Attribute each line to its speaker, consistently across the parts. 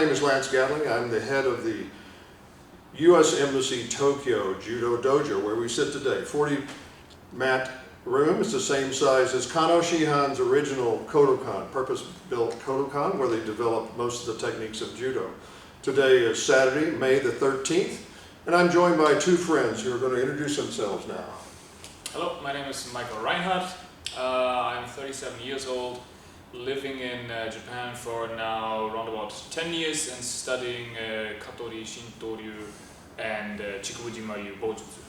Speaker 1: name is Lance Gatling. I'm the head of the U.S. Embassy Tokyo Judo Dojo, where we sit today. 40-mat room. It's the same size as Kano Shihan's original Kodokan, purpose-built Kodokan, where they developed most of the techniques of judo. Today is Saturday, May the 13th, and I'm joined by two friends who are going to introduce themselves now.
Speaker 2: Hello, my name is Michael Reinhardt. I'm 37 years old, living in Japan for now around about 10 years and studying Katori, shinto-ryu and Chikubujima-ryu, bojutsu.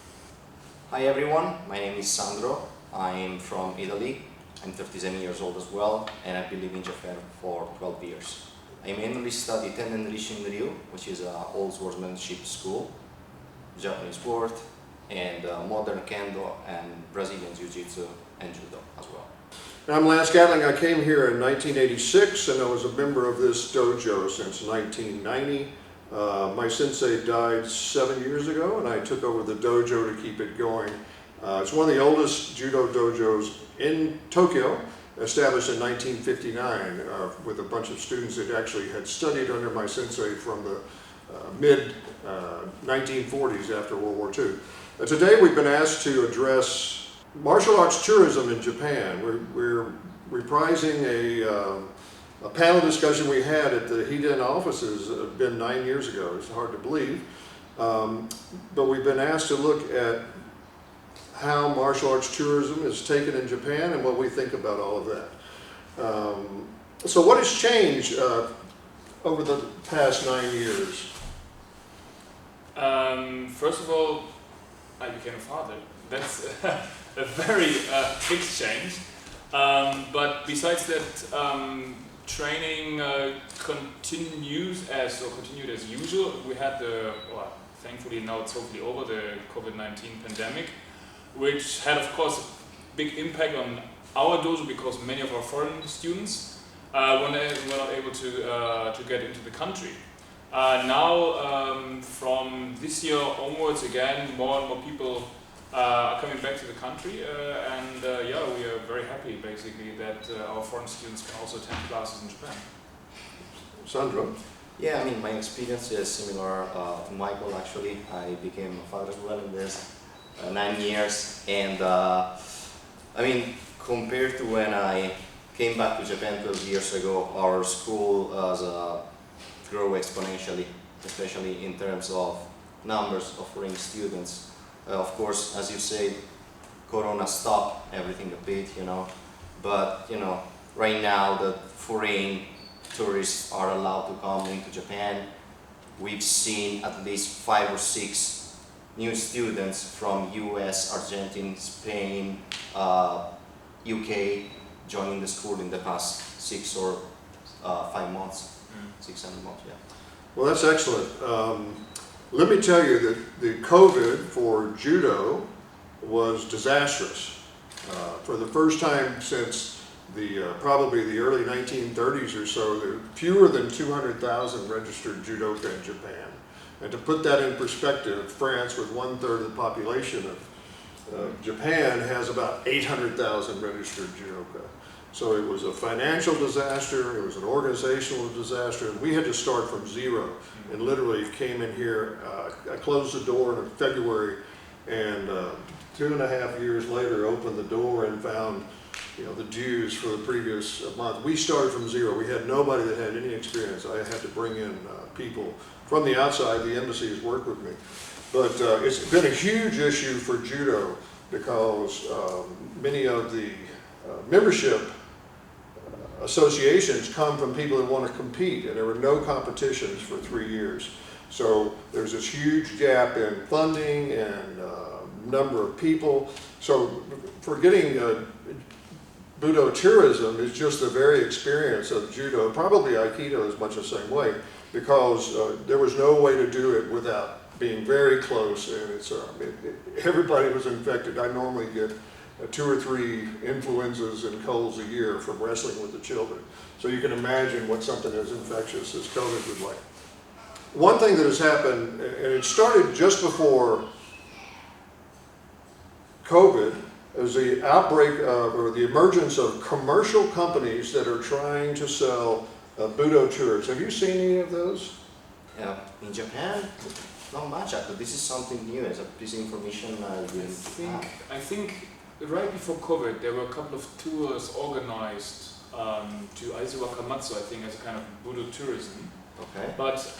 Speaker 3: Hi everyone, my name is Sandro. I'm from Italy. I'm 37 years old as well, and I've been living in Japan for 12 years. I mainly study Italy-Tennen Rishin-ryu, which is an old swordsmanship school, Japanese sport, and modern Kendo and Brazilian Jiu-Jitsu and Judo as well.
Speaker 1: I'm Lance Gatling. I came here in 1986 and I was a member of this dojo since 1990. My sensei died 7 years ago and I took over the dojo to keep it going. It's one of the oldest judo dojos in Tokyo, established in 1959 with a bunch of students that actually had studied under my sensei from the mid-1940s after World War II. Today we've been asked to address martial arts tourism in Japan. We're reprising a panel discussion we had at the Hiden offices. It's been 9 years ago. It's hard to believe. But we've been asked to look at how martial arts tourism is taken in Japan and what we think about all of that. So what has changed over the past 9 years?
Speaker 2: First of all, I became a father. That's a very big change. But besides that, training continued as usual. We had thankfully now it's hopefully over, the COVID-19 pandemic, which had of course a big impact on our dojo because many of our foreign students were not able to get into the country. Now, from this year onwards, again, more and more people are coming back to the country, and we are very happy, basically, that our foreign students can also attend classes in Japan.
Speaker 1: Sandro?
Speaker 3: Yeah, I mean, my experience is similar to Michael, actually. I became a father as well in this 9 years, and I mean, compared to when I came back to Japan 12 years ago, our school has grown exponentially, especially in terms of numbers of foreign students. Of course, as you say, Corona stopped everything a bit, but right now the foreign tourists are allowed to come into Japan. We've seen at least 5 or 6 new students from US, Argentina, Spain, UK joining the school in the past 6 or 5 months. 600 months, yeah.
Speaker 1: Well, that's excellent. Let me tell you that the COVID for judo was disastrous. For the first time since probably the early 1930s or so, there were fewer than 200,000 registered judoka in Japan. And to put that in perspective, France, with 1/3 of the population of Japan, has about 800,000 registered judoka. So it was a financial disaster, it was an organizational disaster, and we had to start from zero and literally came in here. I closed the door in February and 2.5 years later opened the door and found the dues for the previous month. We started from zero. We had nobody that had any experience. I had to bring in people from the outside. The embassy has worked with me. But it's been a huge issue for judo because many of the membership associations come from people that want to compete, and there were no competitions for 3 years. So there's this huge gap in funding and number of people. So for getting Budo Tourism is just the very experience of judo, probably Aikido is much the same way, because there was no way to do it without being very close, and everybody was infected. I normally get 2 or 3 influenzas and colds a year from wrestling with the children. So you can imagine what something as infectious as COVID would like. One thing that has happened, and it started just before COVID, is the outbreak of, or the emergence of commercial companies that are trying to sell Budo tours. Have you seen any of those?
Speaker 3: In Japan, not much. But this is something new. It's a piece of information I didn't have.
Speaker 2: I think right before COVID, there were a couple of tours organized to Aizu Wakamatsu, I think, as a kind of Budo tourism.
Speaker 3: Okay.
Speaker 2: But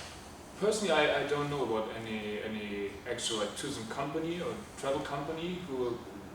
Speaker 2: personally, I don't know about any actual like tourism company or travel company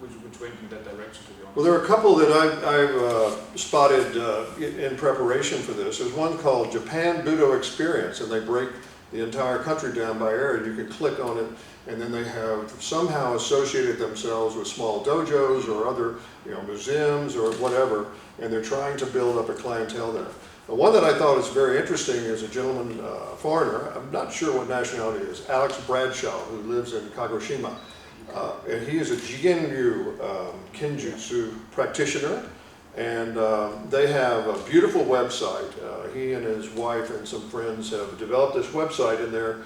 Speaker 2: which went in that direction, to be honest.
Speaker 1: Well, there are a couple that I've spotted in preparation for this. There's one called Japan Budo Experience, and they break the entire country down by area. You can click on it, and then they have somehow associated themselves with small dojos or other, museums or whatever, and they're trying to build up a clientele there. The one that I thought is very interesting is a gentleman, foreigner, I'm not sure what nationality it is, Alex Bradshaw, who lives in Kagoshima. And he is a Jigen-ryu Kenjitsu practitioner, and they have a beautiful website. He and his wife and some friends have developed this website, and they're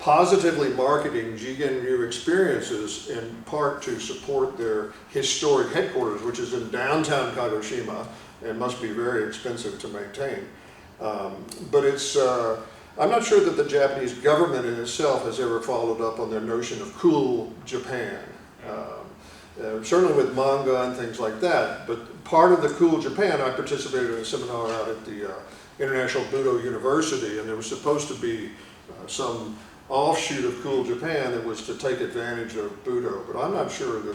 Speaker 1: positively marketing Jigen-ryu experiences in part to support their historic headquarters, which is in downtown Kagoshima and must be very expensive to maintain. But it's I'm not sure that the Japanese government in itself has ever followed up on their notion of cool Japan. Certainly with manga and things like that, but part of the cool Japan, I participated in a seminar out at the International Budo University, and there was supposed to be some offshoot of cool Japan that was to take advantage of Budo, but I'm not sure the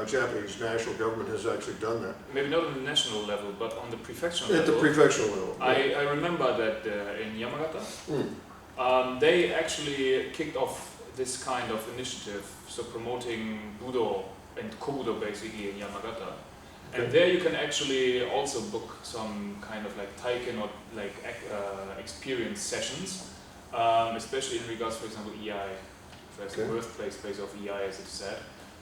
Speaker 1: Japanese national government has actually done that.
Speaker 2: Maybe not on the national level, but on the prefectural level.
Speaker 1: At the prefectural level.
Speaker 2: I remember that in Yamagata, they actually kicked off this kind of initiative, so promoting Budo and Kobudo basically in Yamagata. And there you can actually also book some kind of like taiken or like experience sessions. Especially in regards, for example, Iaido, that's the birthplace of Iaido, as it's said.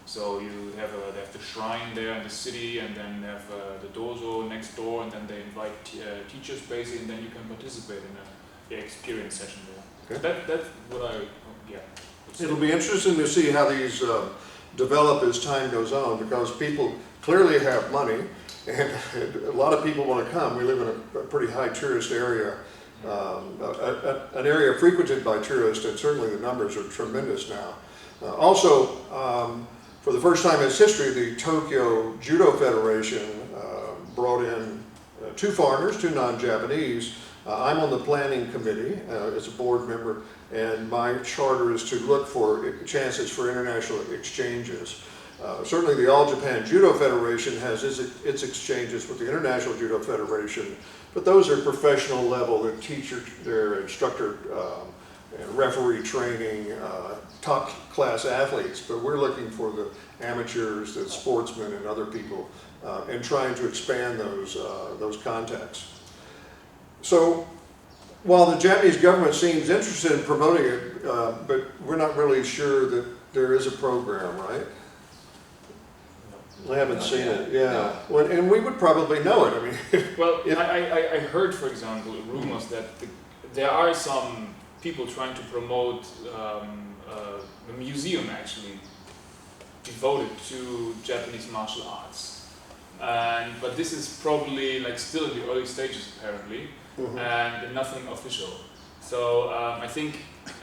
Speaker 2: So you have they have the shrine there in the city, and then they have the dojo next door, and then they invite teachers basically, and then you can participate in an experience session there.
Speaker 1: Okay.
Speaker 2: That's what
Speaker 1: It'll be interesting to see how these develop as time goes on, because people clearly have money, and a lot of people want to come. We live in a pretty high tourist area. An area frequented by tourists, and certainly the numbers are tremendous now. Also, for the first time in its history, the Tokyo Judo Federation brought in two foreigners, two non-Japanese. I'm on the planning committee as a board member, and my charter is to look for chances for international exchanges. Certainly the All Japan Judo Federation has its exchanges with the International Judo Federation, but those are professional level, their instructor and referee training, top class athletes, but we're looking for the amateurs, the sportsmen and other people, and trying to expand those contacts. So while the Japanese government seems interested in promoting it, but we're not really sure that there is a program, right? I haven't seen it, yeah. Well, and we would probably know it, I mean.
Speaker 2: Well, I heard, for example, rumors that there are some people trying to promote a museum actually devoted to Japanese martial arts. But this is probably like still in the early stages apparently, and nothing official. So I think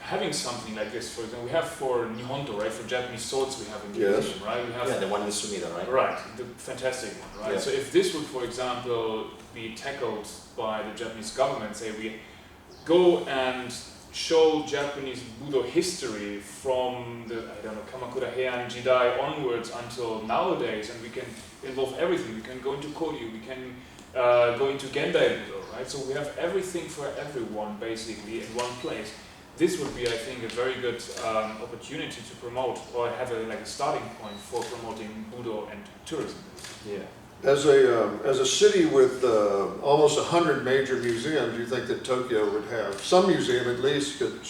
Speaker 2: having something like this, for example, we have for Nihonto, right? For Japanese swords, we have a museum, right? We have
Speaker 3: the one in Sumida, right?
Speaker 2: Right, the fantastic one, right?
Speaker 3: Yeah.
Speaker 2: So if this would, for example, be tackled by the Japanese government, say we go and show Japanese Budo history from the, Kamakura Heian Jidai onwards until nowadays, and we can involve everything. We can go into Koryu, we can go into Gendai Budo, right? So we have everything for everyone basically in one place. This would be, I think, a very good opportunity to promote, or have a starting point for promoting Budo and tourism.
Speaker 3: Yeah.
Speaker 1: As a city with almost 100 major museums, you think that Tokyo would have some museum at least could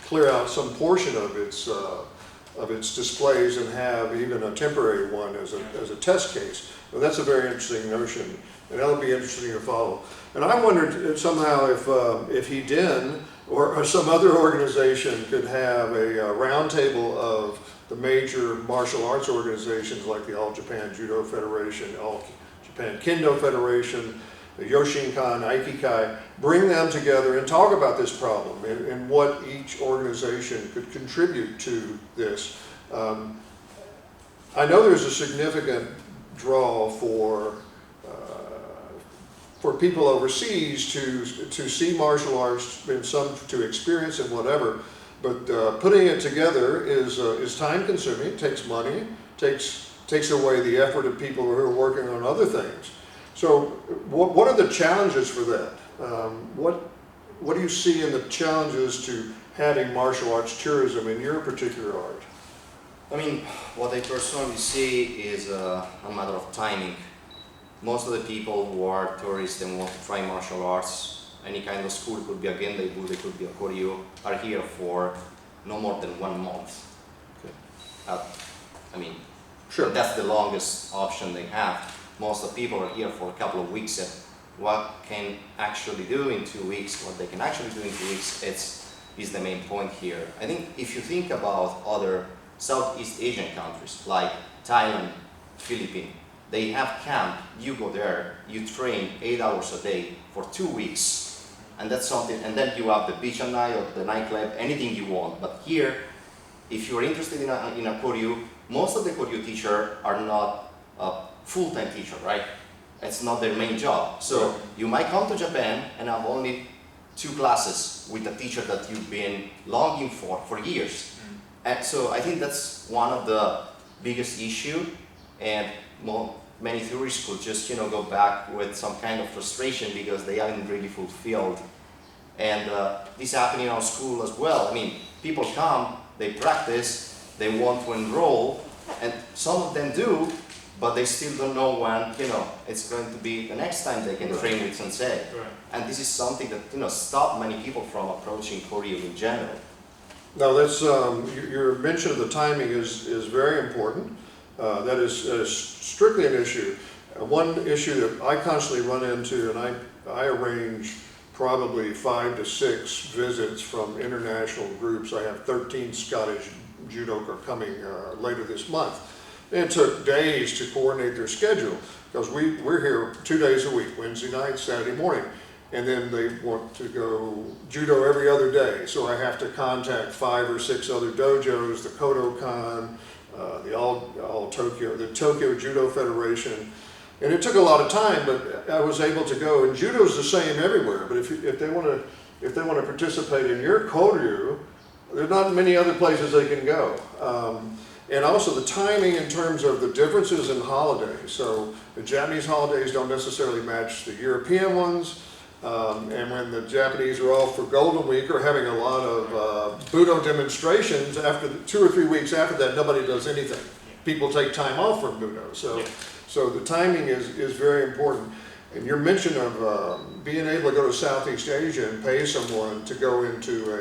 Speaker 1: clear out some portion of its displays and have even a temporary one as a test case. Well, that's a very interesting notion, and that'll be interesting to follow. And I wondered somehow if Hiden or some other organization could have a roundtable of the major martial arts organizations like the All Japan Judo Federation, All Japan Kendo Federation, the Yoshinkan, Aikikai, bring them together and talk about this problem and what each organization could contribute to this. I know there's a significant draw for people overseas to see martial arts and some to experience and whatever, but putting it together is time consuming. It takes money, takes away the effort of people who are working on other things. So what are the challenges for that? What do you see in the challenges to having martial arts tourism in your particular art?
Speaker 3: I mean, what I personally see is a matter of timing. Most of the people who are tourists and want to try martial arts, any kind of school, it could be a Gendai Budo, it could be a Koryu, are here for no more than 1 month. Okay. I mean,
Speaker 1: sure,
Speaker 3: that's the longest option they have. Most of the people are here for a couple of weeks, and what can actually do in 2 weeks, what they can actually do in 2 weeks, is the main point here. I think if you think about other Southeast Asian countries like Thailand, Philippines, they have camp, you go there, you train 8 hours a day for 2 weeks, and that's something, and then you have the beach at night or the nightclub, anything you want. But here, if you're interested in a Koryu, most of the Koryu teachers are not a full-time teacher, right? It's not their main job. So you might come to Japan and have only 2 classes with a teacher that you've been longing for years. And so I think that's one of the biggest issue, and many tourists could just go back with some kind of frustration because they haven't really fulfilled. And this happened in our school as well. I mean, people come, they practice, they want to enroll, and some of them do, but they still don't know when it's going to be the next time they can train with sensei.
Speaker 2: Right.
Speaker 3: And this is something that stopped many people from approaching Koryu in general.
Speaker 1: Now that's your mention of the timing is very important. That is strictly an issue. One issue that I constantly run into, and I arrange probably 5 to 6 visits from international groups. I have 13 Scottish judoka coming later this month. It took days to coordinate their schedule because we're here 2 days a week, Wednesday night, Saturday morning. And then they want to go judo every other day. So I have to contact 5 or 6 other dojos, the Kodokan, the Tokyo Judo Federation. And it took a lot of time, but I was able to go. And judo's the same everywhere. But if they want to participate in your Koryu, there's not many other places they can go. And also the timing in terms of the differences in holidays. So the Japanese holidays don't necessarily match the European ones. And when the Japanese are off for Golden Week or having a lot of Budo demonstrations, after 2 or 3 weeks after that, nobody does anything. People take time off from Budo. So the timing is very important. And your mention of being able to go to Southeast Asia and pay someone to go into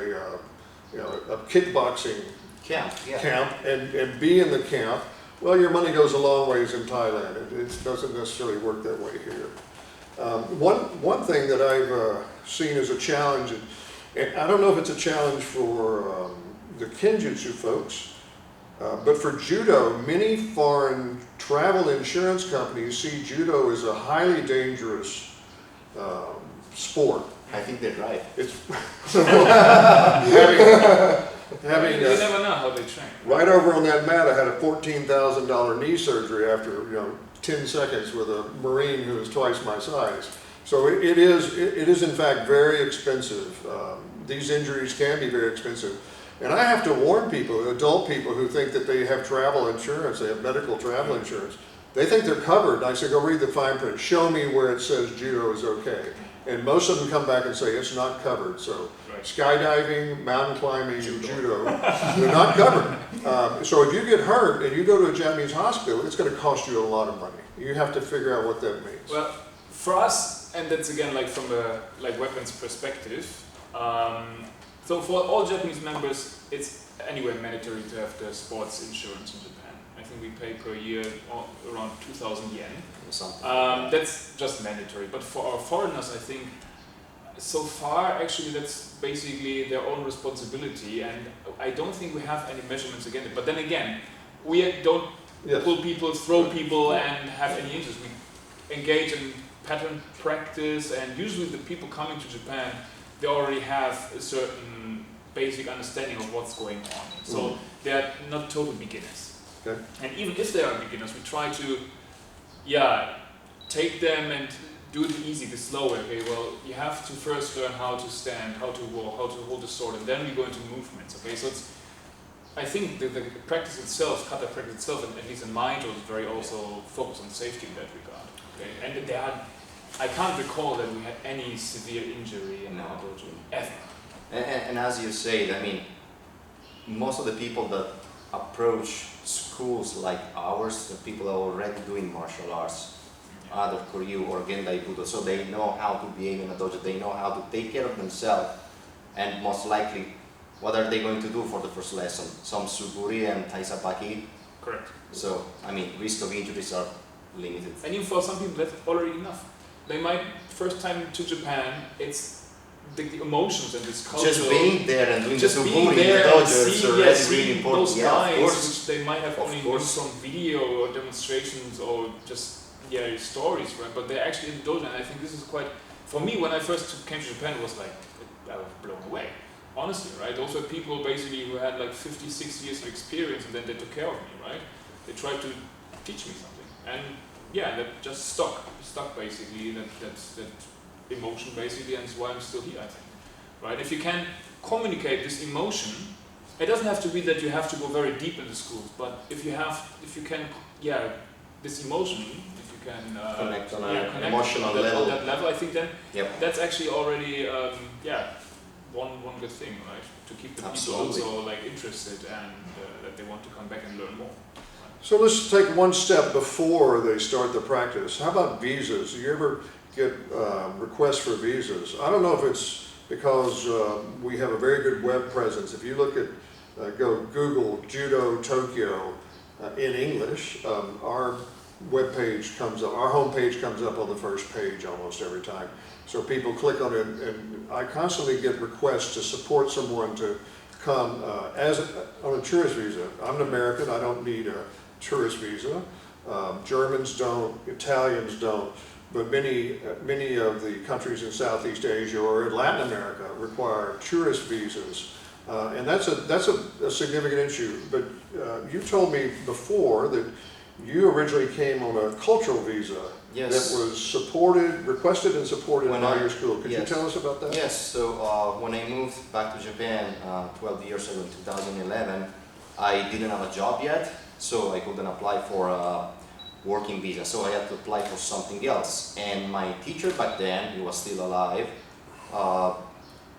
Speaker 1: a kickboxing
Speaker 3: camp
Speaker 1: and be in the camp, well, your money goes a long ways in Thailand. It doesn't necessarily work that way here. One thing that I've seen as a challenge, and I don't know if it's a challenge for the Kenjitsu folks, but for judo, many foreign travel insurance companies see judo as a highly dangerous sport.
Speaker 3: I think they're right.
Speaker 1: It's
Speaker 2: you never know how they train.
Speaker 1: Right over on that mat, I had a $14,000 knee surgery after 10 seconds with a Marine who is twice my size. So it is in fact very expensive. These injuries can be very expensive. And I have to warn people, adult people who think that they have travel insurance, they have medical travel insurance, they think they're covered. I say, go read the fine print, show me where it says judo is okay. And most of them come back and say it's not covered. So skydiving, mountain climbing, and judo, they're not covered. So if you get hurt and you go to a Japanese hospital, it's going to cost you a lot of money. You have to figure out what that means.
Speaker 2: Well, for us, and that's again from a weapons perspective. So for all Japanese members, it's anyway mandatory to have the sports insurance in Japan. I think we pay per year around 2,000 yen. That's just mandatory. But for our foreigners, I think so far actually that's basically their own responsibility, and I don't think we have any measurements against it. But then again, we don't pull people, throw people, and have any interest. We engage in pattern practice, and usually the people coming to Japan, they already have a certain basic understanding of what's going on. So they're not total beginners.
Speaker 1: Okay.
Speaker 2: And even if they are beginners, we try to, take them and do it easy, the slow way. Okay, well, you have to first learn how to stand, how to walk, how to hold the sword, and then we go into movements. Okay, so it's, I think the practice itself, kata practice itself, and at least in my was very also focused on safety in that regard. Okay, and there are, I can't recall that we had any severe injury in our dojo ever.
Speaker 3: And as you said, I mean, most of the people that approach schools like ours, the people are already doing martial arts, either Koryu or Gendai Budo, so they know how to behave in a dojo, they know how to take care of themselves, and most likely, what are they going to do for the first lesson? Some suguri and taisabaki.
Speaker 2: Correct.
Speaker 3: So, I mean, risk of injuries are limited.
Speaker 2: And even for some people, that's already enough. They might, first time to Japan, it's the emotions and this culture.
Speaker 3: Just being there and doing
Speaker 2: just
Speaker 3: the
Speaker 2: being
Speaker 3: suguri in the
Speaker 2: there
Speaker 3: dojo
Speaker 2: and
Speaker 3: is
Speaker 2: seeing,
Speaker 3: already really important.
Speaker 2: those
Speaker 3: Yeah,
Speaker 2: guys,
Speaker 3: of course.
Speaker 2: which they might have only known from video or demonstrations or just stories, right? But they're actually in the dojo, and I think this is quite. For me, when I first came to Japan, it was like I was blown away. Honestly, right? Those were people basically who had like 50, 60 years of experience, and then they took care of me, right? They tried to teach me something, and that just stuck basically. That emotion basically, and it's why I'm still here, I think, right? If you can communicate this emotion, it doesn't have to be that you have to go very deep in the schools, but if you can, this emotion, if you can
Speaker 3: Connect on an
Speaker 2: connect
Speaker 3: emotional
Speaker 2: on that,
Speaker 3: level.
Speaker 2: on that level, I think then
Speaker 3: Yep.
Speaker 2: that's actually already one good thing, right? To keep the
Speaker 3: Absolutely.
Speaker 2: people also like interested and that they want to come back and learn more.
Speaker 1: So let's take one step before they start the practice. How about visas? Do you ever get requests for visas? I don't know if it's because we have a very good web presence. If you look at, go Google Judo Tokyo in English, our web page comes up, our home page comes up on the first page almost every time. So people click on it, and I constantly get requests to support someone to come on a tourist visa. I'm an American, I don't need a tourist visa. Germans don't, Italians don't, but many of the countries in Southeast Asia or in Latin America require tourist visas. And that's a significant issue. But you told me before that you originally came on a cultural visa.
Speaker 3: Yes.
Speaker 1: That was requested and supported by your school. Could you tell us about that?
Speaker 3: Yes, so when I moved back to Japan 12 years ago in 2011, I didn't have a job yet, so I couldn't apply for a working visa, so I had to apply for something else. And my teacher back then, he was still alive,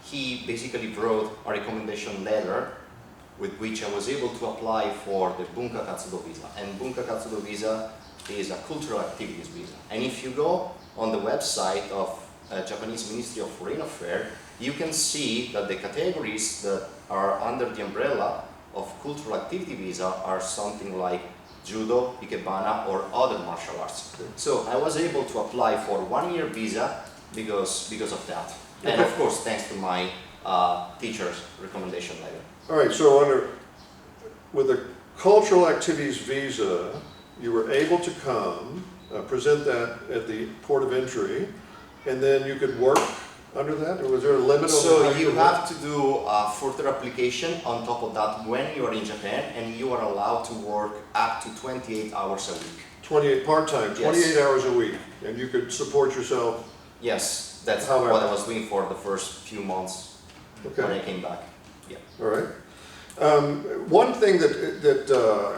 Speaker 3: he basically wrote a recommendation letter with which I was able to apply for the Bunka Katsudo visa. And Bunka Katsudo visa is a cultural activities visa. And if you go on the website of Japanese Ministry of Foreign Affairs, you can see that the categories that are under the umbrella of cultural activity visa are something like judo, ikebana, or other martial arts. So I was able to apply for 1-year visa because of that. And of course, thanks to my teacher's recommendation letter.
Speaker 1: All right, so with a cultural activities visa, you were able to come, present that at the port of entry, and then you could work under that? Or was there a limit on
Speaker 3: So
Speaker 1: how
Speaker 3: you
Speaker 1: could
Speaker 3: have
Speaker 1: work?
Speaker 3: to do a further application on top of that when you are in Japan, and you are allowed to work up to 28 hours a week.
Speaker 1: 28 part-time, 28
Speaker 3: Yes.
Speaker 1: hours a week, and you could support yourself.
Speaker 3: Yes, that's
Speaker 1: However.
Speaker 3: what I was doing for the first few months when I
Speaker 1: Okay,
Speaker 3: came back.
Speaker 1: all right. One thing that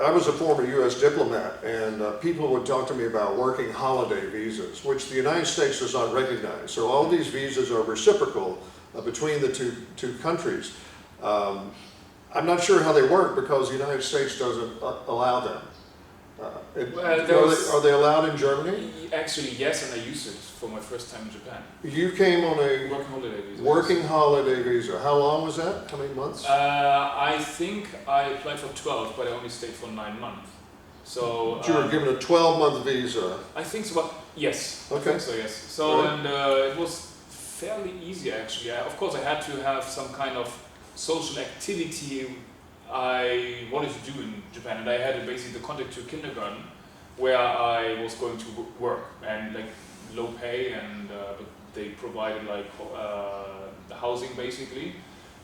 Speaker 1: I was a former U.S. diplomat, and people would talk to me about working holiday visas, which the United States does not recognize. So all these visas are reciprocal between the two countries. I'm not sure how they work because the United States doesn't allow them. Are they allowed in Germany?
Speaker 2: Actually, yes, and I used it for my first time in Japan.
Speaker 1: You came on a
Speaker 2: Working holiday visa.
Speaker 1: working holiday visa. How long was that? How many months?
Speaker 2: I think I applied for 12, but I only stayed for 9 months. So
Speaker 1: You were given a 12-month visa.
Speaker 2: I think so. But yes.
Speaker 1: Okay.
Speaker 2: I think so, yes. So
Speaker 1: Right.
Speaker 2: and it was fairly easy actually. Of course, I had to have some kind of social activity I wanted to do in Japan, and I had basically the contact to kindergarten, where I was going to work and like low pay, and but they provided like the housing basically.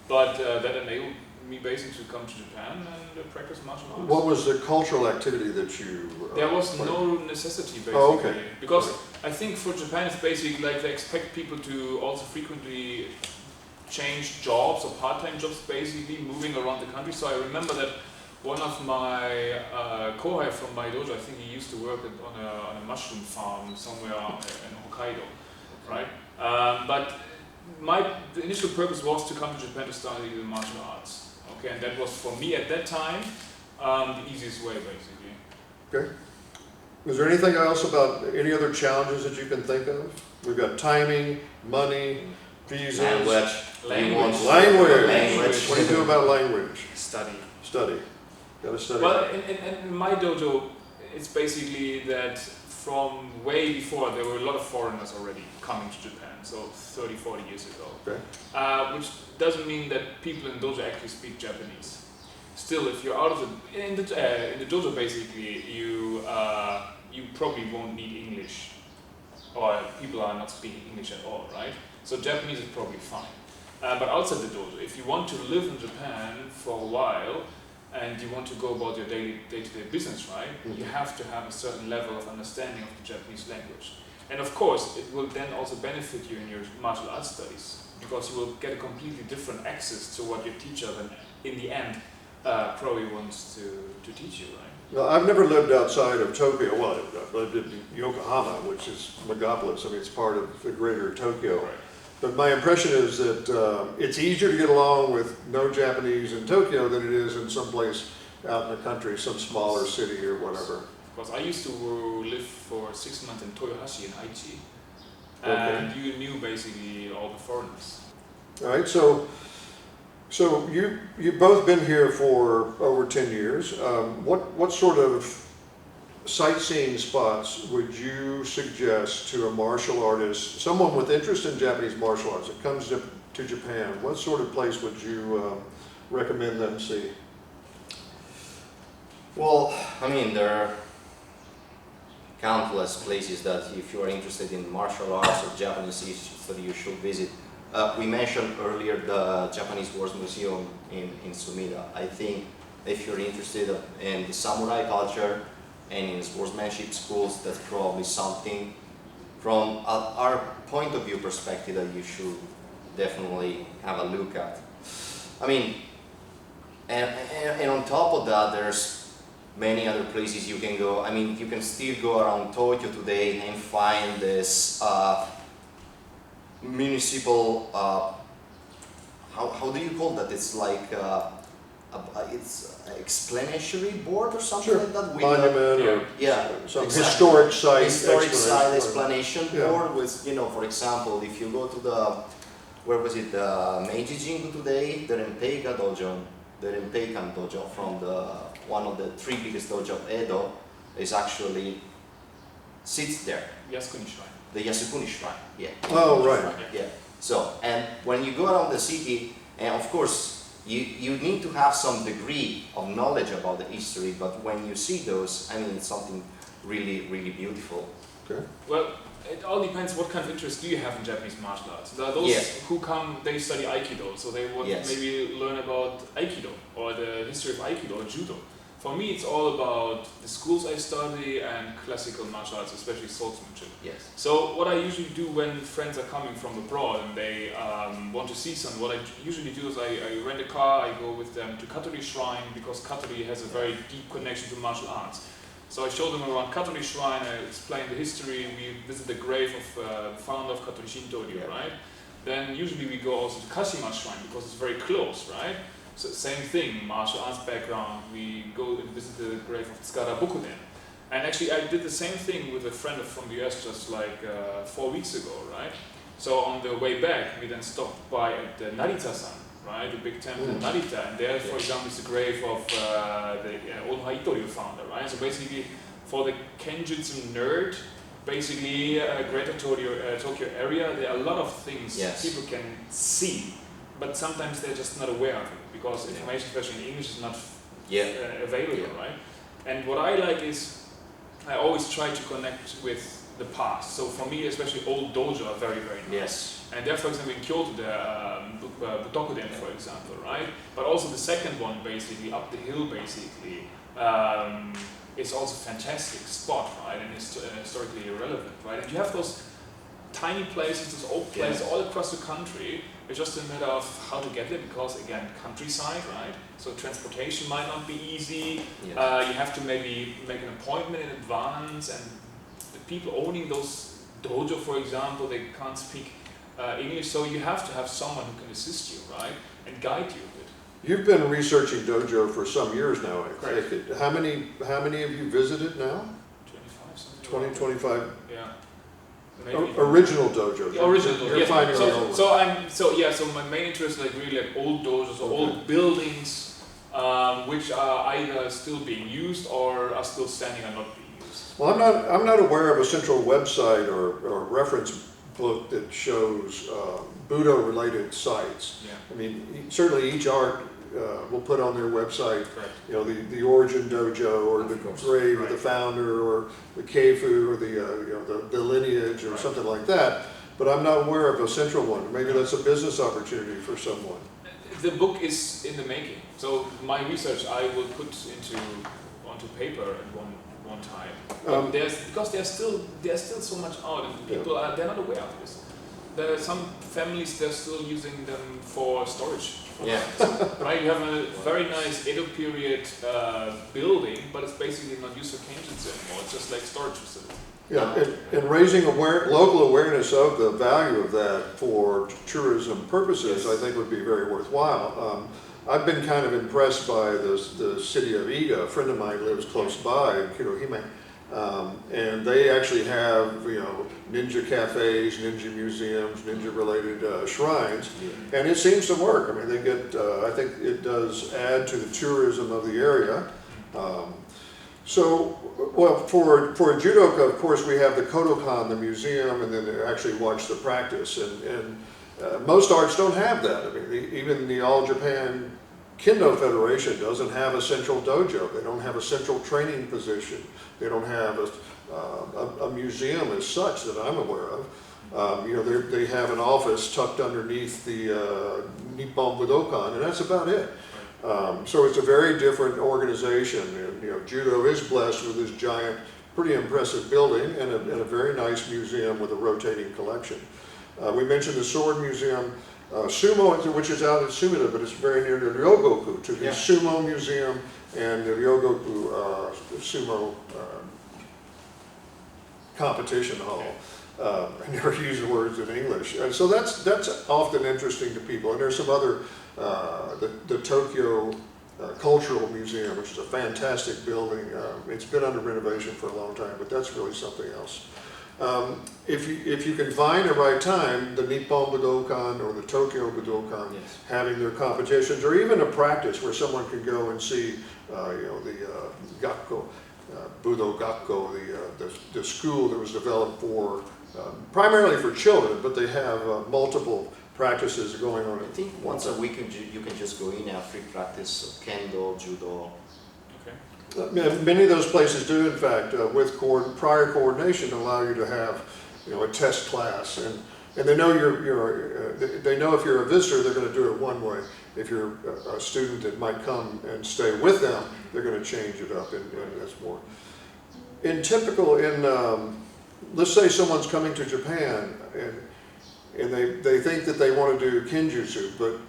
Speaker 2: But that enabled me basically to come to Japan and practice martial arts.
Speaker 1: What was the cultural activity that you?
Speaker 2: There was
Speaker 1: played?
Speaker 2: no necessity basically,
Speaker 1: Oh, okay.
Speaker 2: because
Speaker 1: Right.
Speaker 2: I think for Japan it's basically like they expect people to also frequently change jobs or part-time jobs, basically moving around the country. So I remember that one of my kohai from my dojo, I think he used to work on a mushroom farm somewhere in Hokkaido, right? But the initial purpose was to come to Japan to study the martial arts. Okay, and that was for me at that time the easiest way, basically.
Speaker 1: Okay. Is there anything else about any other challenges that you can think of? We've got timing, money, visas.
Speaker 3: Language.
Speaker 1: Language. What do you do about language?
Speaker 2: Study.
Speaker 1: Study. Got to study.
Speaker 2: Well, in my dojo, it's basically that from way before there were a lot of foreigners already coming to Japan, so 30, 40 years ago.
Speaker 1: Okay.
Speaker 2: Which doesn't mean that people in dojo actually speak Japanese. Still, if you're out of in the dojo, basically you probably won't need English, or people are not speaking English at all, right? So Japanese is probably fine. But outside the dojo, if you want to live in Japan for a while and you want to go about your day-to-day business, right, you have to have a certain level of understanding of the Japanese language. And of course, it will then also benefit you in your martial arts studies, because you will get a completely different access to what your teacher then, in the end, probably wants to teach you, right?
Speaker 1: Well, I've never lived outside of Tokyo. Well, I've lived in Yokohama, which is megapolis. I mean, it's part of the greater Tokyo.
Speaker 2: Right.
Speaker 1: But my impression is that it's easier to get along with no Japanese in Tokyo than it is in some place out in the country, some smaller city or whatever.
Speaker 2: Because I used to live for 6 months in Toyohashi in Aichi,
Speaker 1: Okay.
Speaker 2: and you knew basically all the foreigners.
Speaker 1: All right, so you've both been here for over 10 years. What sort of sightseeing spots would you suggest to a martial artist, someone with interest in Japanese martial arts that comes to Japan? What sort of place would you recommend them see?
Speaker 3: Well, I mean, there are countless places that if you are interested in martial arts or Japanese history, you should visit. We mentioned earlier the Japanese Wars Museum in Sumida. I think if you're interested in the samurai culture and in sportsmanship schools, that's probably something from our point of view perspective that you should definitely have a look at. I mean, and on top of that, there's many other places you can go. I mean, you can still go around Tokyo today and find this municipal, how do you call that? It's like, it's explanatory board or something like that.
Speaker 1: Monument or some
Speaker 3: exactly.
Speaker 1: historic site.
Speaker 3: Historic site explanation
Speaker 1: Yeah.
Speaker 3: board with, for example, if you go to where was it, the Meiji Jingu today, the Renpeikan dojo from one of the three biggest dojo of Edo sits there.
Speaker 2: Yasukuni Shrine.
Speaker 3: The Yasukuni Shrine, yeah.
Speaker 1: Oh, right.
Speaker 3: Yeah. So, and when you go around the city, and of course, you need to have some degree of knowledge about the history, but when you see those, I mean, it's something really, really beautiful.
Speaker 1: Okay.
Speaker 2: Well, it all depends what kind of interest do you have in Japanese martial arts. There are those who come, they study Aikido, so they would maybe learn about Aikido or the history of Aikido or Judo. For me, it's all about the schools I study and classical martial arts, especially swordsmanship.
Speaker 3: Yes.
Speaker 2: So what I usually do when friends are coming from abroad and they want to see something, what I usually do is I rent a car, I go with them to Katori Shrine, because Katori has a very deep connection to martial arts. So I show them around Katori Shrine, I explain the history, we visit the grave of the founder of Katori Shinto-ryu, right? Then usually we go also to Kashima Shrine, because it's very close, right? So same thing, martial arts background, we go and visit the grave of Tsukara Bokuden. And actually I did the same thing with a friend from the US just like 4 weeks ago, right? So on the way back, we then stopped by at the Narita-san, right? The big temple in Narita, and there, for example, is the grave of the Italy-Tennen founder, right? So basically, for the Kenjitsu nerd, basically greater Tokyo area, there are a lot of things people can see, but sometimes they're just not aware of it, because information, especially in English, is not available, right? And what I like is, I always try to connect with the past. So for me, especially old dojo are very, very nice.
Speaker 3: Yes.
Speaker 2: And there, for example, in Kyoto, the Budojapan, for example, right? But also the second one, basically, up the hill, basically, is also a fantastic spot, right? And it's historically irrelevant, right? And you have those tiny places, those old places all across the country. It's just a matter of how to get there, because, again, countryside, right? So transportation might not be easy.
Speaker 3: Yes.
Speaker 2: You have to maybe make an appointment in advance, and the people owning those dojo, for example, they can't speak English, so you have to have someone who can assist you, right, and guide you a bit.
Speaker 1: You've been researching dojo for some years now.
Speaker 2: Correct.
Speaker 1: How many have you visited now?
Speaker 2: 25, something.
Speaker 1: 20,
Speaker 2: like
Speaker 1: 25?
Speaker 2: that. Yeah. Maybe.
Speaker 1: Original dojos.
Speaker 2: The original
Speaker 1: You're
Speaker 2: yes.
Speaker 1: finding your own.
Speaker 2: So my main interest is like really like old dojos or old buildings, which are either still being used or are still standing and not being used.
Speaker 1: Well, I'm not aware of a central website or reference book that shows Budo-related sites.
Speaker 2: Yeah.
Speaker 1: I mean, certainly each art will put on their website,
Speaker 2: Correct.
Speaker 1: you know, the origin dojo or the grave of the founder or the keifu or the lineage or something like that. But I'm not aware of a central one. Maybe that's a business opportunity for someone.
Speaker 2: The book is in the making. So my research I will put onto paper at one time. But because there's still so much out, and people they're not aware of this. There are some families they're still using them for storage. Right, you have a very nice Edo period building, but it's basically not used for Kenjitsu anymore. It's just like storage facility.
Speaker 1: Yeah, and raising local awareness of the value of that for tourism purposes, I think would be very worthwhile. I've been kind of impressed by the city of Iga. A friend of mine lives close by in Kurohime, and they actually have ninja cafes, ninja museums, ninja-related shrines, and it seems to work. I mean, they get. I think it does add to the tourism of the area. For a judoka, of course, we have the Kodokan, the museum, and then they actually watch the practice. And most arts don't have that. I mean, even the All Japan Kendo Federation doesn't have a central dojo. They don't have a central training position. They don't have a museum as such that I'm aware of. They have an office tucked underneath the Nippon Budokan, and that's about it. So it's a very different organization. And, judo is blessed with this giant, pretty impressive building and a very nice museum with a rotating collection. We mentioned the Sword Museum, Sumo, which is out at Sumida, but it's very near to Ryogoku, to the Sumo Museum and the Ryogoku Sumo competition hall. I never use the words in English. And so that's often interesting to people. And there's some other, the Tokyo Cultural Museum, which is a fantastic building. It's been under renovation for a long time, but that's really something else. If you can find the right time, the Nippon Budokan or the Tokyo Budokan having their competitions, or even a practice where someone can go and see, the Gakko, Budo Gakko, the school that was developed for primarily for children, but they have multiple practices going on.
Speaker 3: I think once a week you can just go in and have free practice of Kendo, Judo.
Speaker 1: Many of those places do, in fact, with prior coordination, allow you to have, a test class, and they know they know if you're a visitor, they're going to do it one way. If you're a student that might come and stay with them, they're going to change it up, and that's more. Let's say someone's coming to Japan and they think that they want to do Kenjitsu, but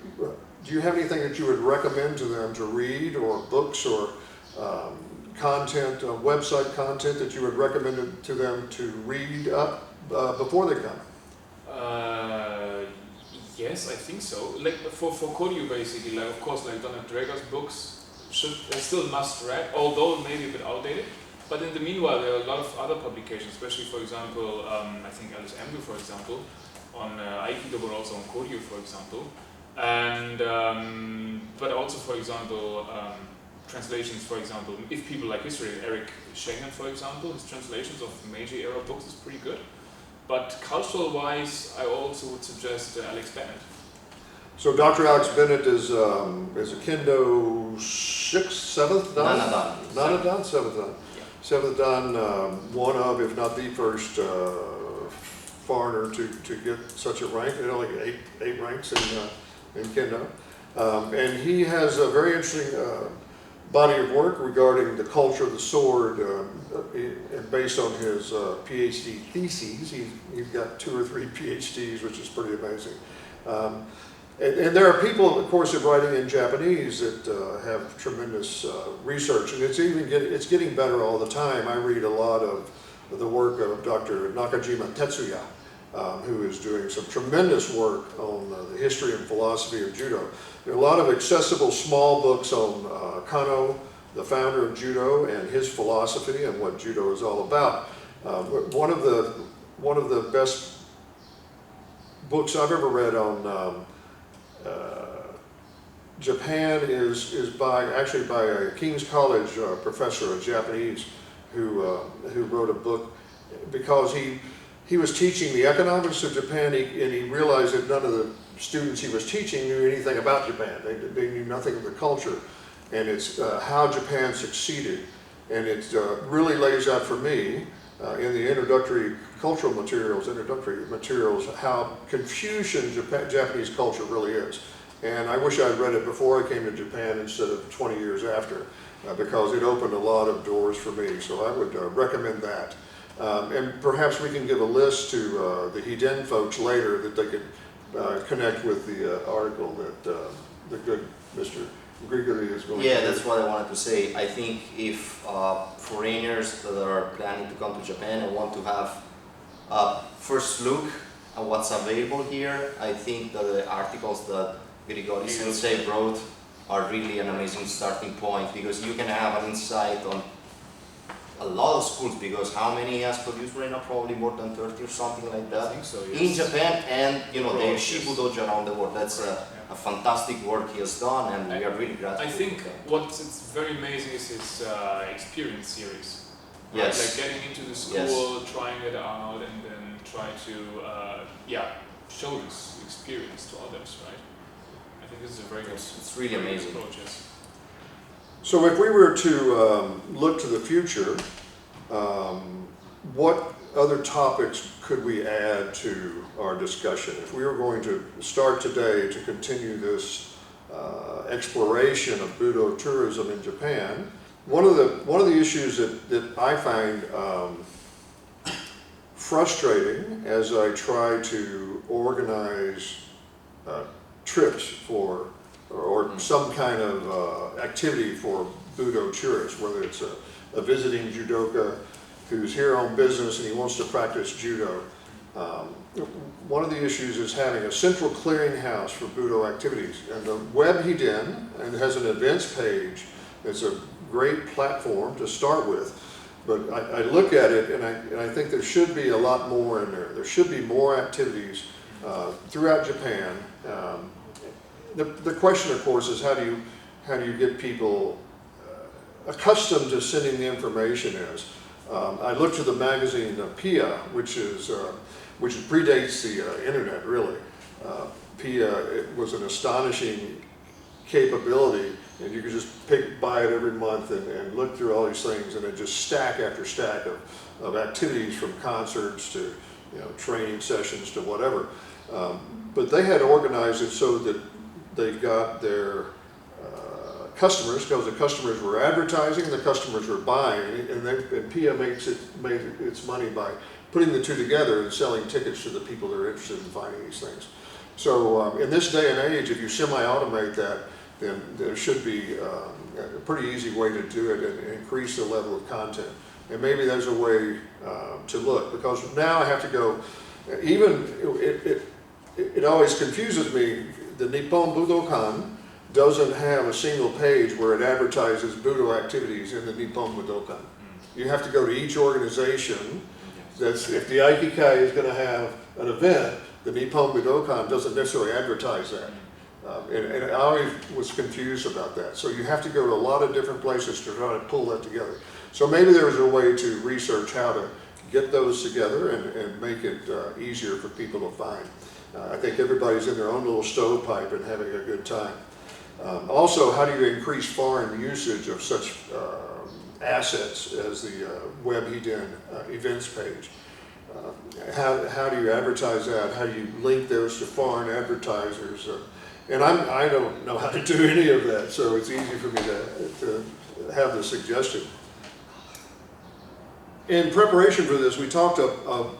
Speaker 1: do you have anything that you would recommend to them to read, or books, or content, website content that you would recommend to them to read up before they come?
Speaker 2: Yes, I think so. Like for Koryu, basically, like of course, like Donald Drager's books are still must read, although maybe a bit outdated. But in the meanwhile, there are a lot of other publications, especially, for example, I think Alice Ambu, for example, on Aikido, but also on Koryu, for example, and but also, for example, translations. For example, if people like history, Eric Schengen, for example, his translations of Meiji era books is pretty good. But cultural-wise, I also would suggest Alex Bennett.
Speaker 1: So Dr. Alex Bennett is a Kendo 6th, 7th dan?
Speaker 3: Nana dan.
Speaker 1: Nana dan, 7th dan.
Speaker 3: Yeah.
Speaker 1: seventh dan, one of, if not the first foreigner to get such a rank. There are only eight ranks in Kendo. And he has a very interesting body of work regarding the culture of the sword, and based on his PhD theses. He's got 2 or 3 PhDs, which is pretty amazing. And there are people, of course, writing in Japanese that have tremendous research, and it's getting better all the time. I read a lot of the work of Dr. Nakajima Tetsuya, who is doing some tremendous work on the history and philosophy of judo. There are a lot of accessible small books on Kano, the founder of judo, and his philosophy and what judo is all about. One of the best books I've ever read on Japan is by a King's College professor of Japanese who wrote a book because he was teaching the economics of Japan, and he realized that none of the students he was teaching knew anything about Japan. They knew nothing of the culture, and it's how Japan succeeded. And it really lays out for me in the introductory materials, how Confucian Japanese culture really is. And I wish I'd read it before I came to Japan instead of 20 years after, because it opened a lot of doors for me. So I would recommend that. And perhaps we can give a list to the Hiden folks later that they could connect with the article that the good Mr. Grigoris is going to do.
Speaker 3: That's what I wanted to say. I think if foreigners that are planning to come to Japan and want to have a first look at what's available here, I think that the articles that Grigoris Sensei wrote are really an amazing starting point, because you can have an insight on a lot of schools, because how many he has produced right now? Probably more than 30 or something like that.
Speaker 2: I think so, yes.
Speaker 3: In Japan, and the Shibudoja around the world. That's a fantastic work he has done, and we are really grateful.
Speaker 2: I think what's very amazing is his experience series. Right?
Speaker 3: Yes.
Speaker 2: Like getting into the school, trying it out, and then try to show this experience to others, right? I think this is a very good.
Speaker 3: It's really amazing
Speaker 2: approach. Yes.
Speaker 1: So if we were to look to the future, what other topics could we add to our discussion? If we were going to start today to continue this exploration of Budo tourism in Japan, one of the issues that I find frustrating as I try to organize trips for or some kind of activity for Budo tourists, whether it's a visiting judoka who's here on business and he wants to practice judo. One of the issues is having a central clearinghouse for Budo activities. And the web Hiden and has an events page. It's a great platform to start with. But I look at it and I think there should be a lot more in there. There should be more activities throughout Japan. The question, of course, is how do you get people accustomed to sending the information is. I looked at the magazine PIA, which predates the internet, really. PIA, it was an astonishing capability, and you could just buy it every month and look through all these things, and it just stack after stack of activities, from concerts to training sessions to whatever. But they had organized it so that they got their customers, because the customers were advertising, the customers were buying, and PIA made its money by putting the two together and selling tickets to the people that are interested in finding these things. So in this day and age, if you semi-automate that, then there should be a pretty easy way to do it and increase the level of content. And maybe there's a way to look, because now I have to go, it always confuses me, the Nippon Budokan doesn't have a single page where it advertises Budo activities in the Nippon Budokan. You have to go to each organization. That's, if the Aikikai is going to have an event, the Nippon Budokan doesn't necessarily advertise that. And I always was confused about that. So you have to go to a lot of different places to try to pull that together. So maybe there's a way to research how to get those together and make it easier for people to find. I think everybody's in their own little stovepipe and having a good time. Also, how do you increase foreign usage of such assets as the web Hiden events page. How do you advertise that? How do you link those to foreign advertisers? And I don't know how to do any of that, so it's easy for me to have the suggestion. In preparation for this, we talked a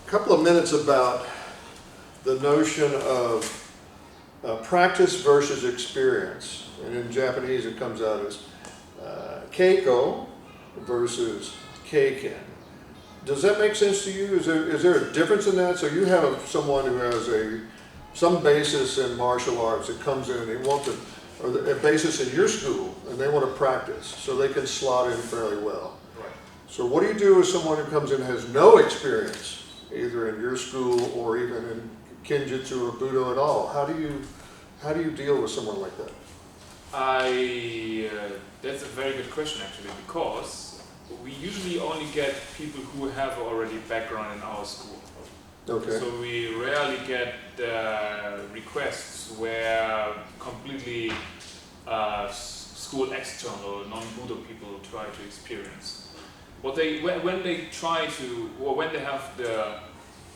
Speaker 1: couple of minutes about the notion of practice versus experience. And in Japanese it comes out as keiko versus keiken. Does that make sense to you? Is there a difference in that? So you have someone who has some basis in martial arts that comes in and they want to, or a basis in your school, and they want to practice, so they can slot in fairly well.
Speaker 2: Right.
Speaker 1: So what do you do with someone who comes in and has no experience, either in your school or even in Kenjitsu or Budo at all? How do you deal with someone like that?
Speaker 2: That's a very good question actually, because we usually only get people who have already background in our school.
Speaker 1: Okay.
Speaker 2: So we rarely get requests where completely school external, non-Budo people try to experience. When they try to, or when they have the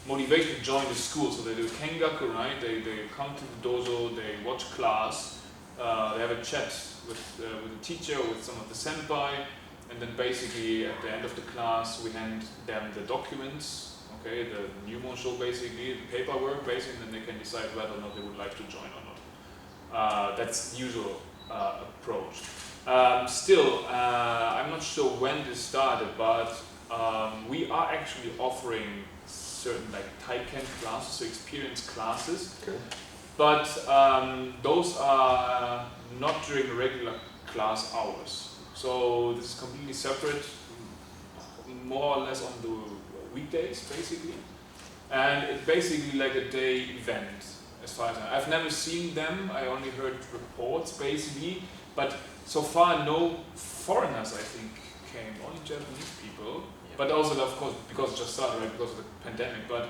Speaker 2: motivation to join the school, so they do kengaku, right? They come to the dojo, they watch class, they have a chat with the teacher, with some of the senpai, and then basically at the end of the class we hand them the documents, okay, the Nyumon basically, the paperwork basically, and then they can decide whether or not they would like to join or not. That's the usual approach. Still, I'm not sure when this started, but we are actually offering certain like Taiken classes, so experience classes,
Speaker 1: Okay.
Speaker 2: but those are not during regular class hours. So this is completely separate, more or less on the weekdays basically, and it's basically like a day event as far as I've never seen them. I only heard reports basically, but so far no foreigners I think came, only Japanese people. But also, of course, because it just started, right, because of the pandemic. But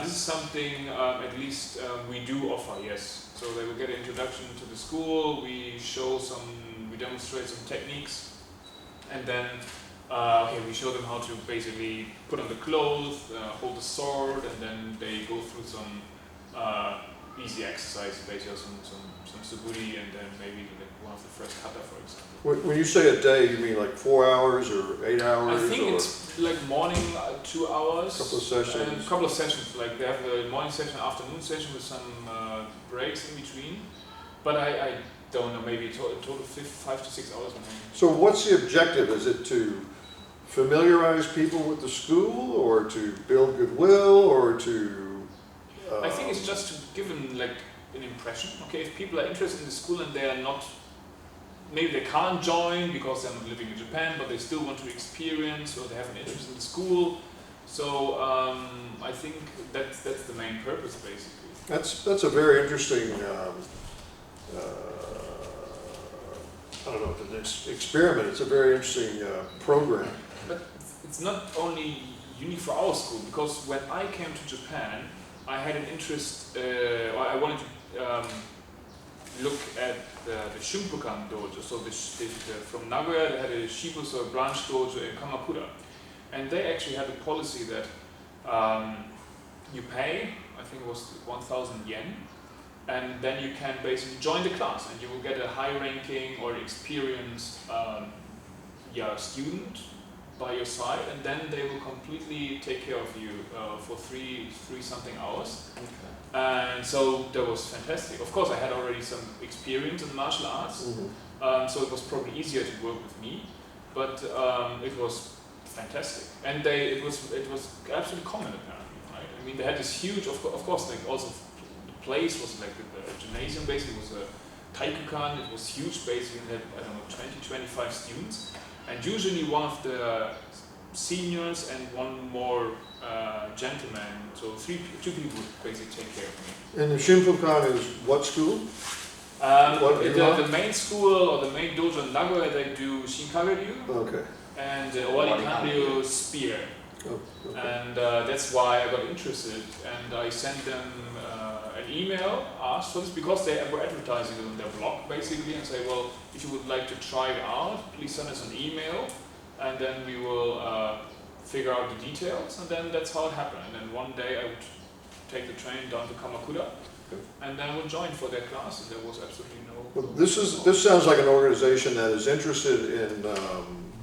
Speaker 2: this is something, at least, we do offer, yes. So they will get an introduction to the school, we demonstrate some techniques, and then we show them how to basically put on the clothes, hold the sword, and then they go through some easy exercises, basically some suburi, and then maybe like one of the first kata, for example.
Speaker 1: When you say a day, you mean like 4 hours or 8 hours?
Speaker 2: I think
Speaker 1: or
Speaker 2: it's like morning 2 hours.
Speaker 1: Couple of sessions.
Speaker 2: And a couple of sessions, like they have a morning session, afternoon session with some breaks in between. But I don't know, maybe a total 5 to 6 hours. Maybe.
Speaker 1: So what's the objective? Is it to familiarize people with the school, or to build goodwill, or to...
Speaker 2: I think it's just to give them like an impression. Okay, if people are interested in the school and they are not, maybe they can't join because they're not living in Japan, but they still want to experience, or they have an interest in the school. So I think that's the main purpose, basically.
Speaker 1: That's a very interesting, I don't know if it's an experiment, it's a very interesting program.
Speaker 2: But it's not only unique for our school, because when I came to Japan, I had an interest, I wanted to look at the Shunpukan dojo. So from Nagoya they had a Shibu, so a branch dojo in Kamakura. And they actually had a policy that you pay, I think it was 1,000 yen, and then you can basically join the class and you will get a high ranking or experienced student by your side, and then they will completely take care of you for three something hours.
Speaker 3: Okay.
Speaker 2: And so that was fantastic. Of course I had already some experience in martial arts,
Speaker 1: Mm-hmm.
Speaker 2: so it was probably easier to work with me, but it was fantastic. And it was absolutely common apparently, right? I mean, they had this huge, of course, like also the place was like the gymnasium basically was a taikukan, it was huge basically, it had, I don't know, 20-25 students. And usually one of the seniors and one more gentleman, so two people would basically take care of me.
Speaker 1: And the Shunpukan is what school?
Speaker 2: The main school or the main dojo in Nagoya, they do Shinto-ryu
Speaker 1: Okay.
Speaker 2: and Owari-ryu spear.
Speaker 1: Oh, okay.
Speaker 2: And that's why I got interested, and I sent them an email asked for this because they were advertising it on their blog basically and say, well, if you would like to try it out, please send us an email and then we will figure out the details, and then that's how it happened. And then one day I would take the train down to Kamakura and then would join for their classes. There was absolutely no...
Speaker 1: Well, this sounds like an organization that is interested in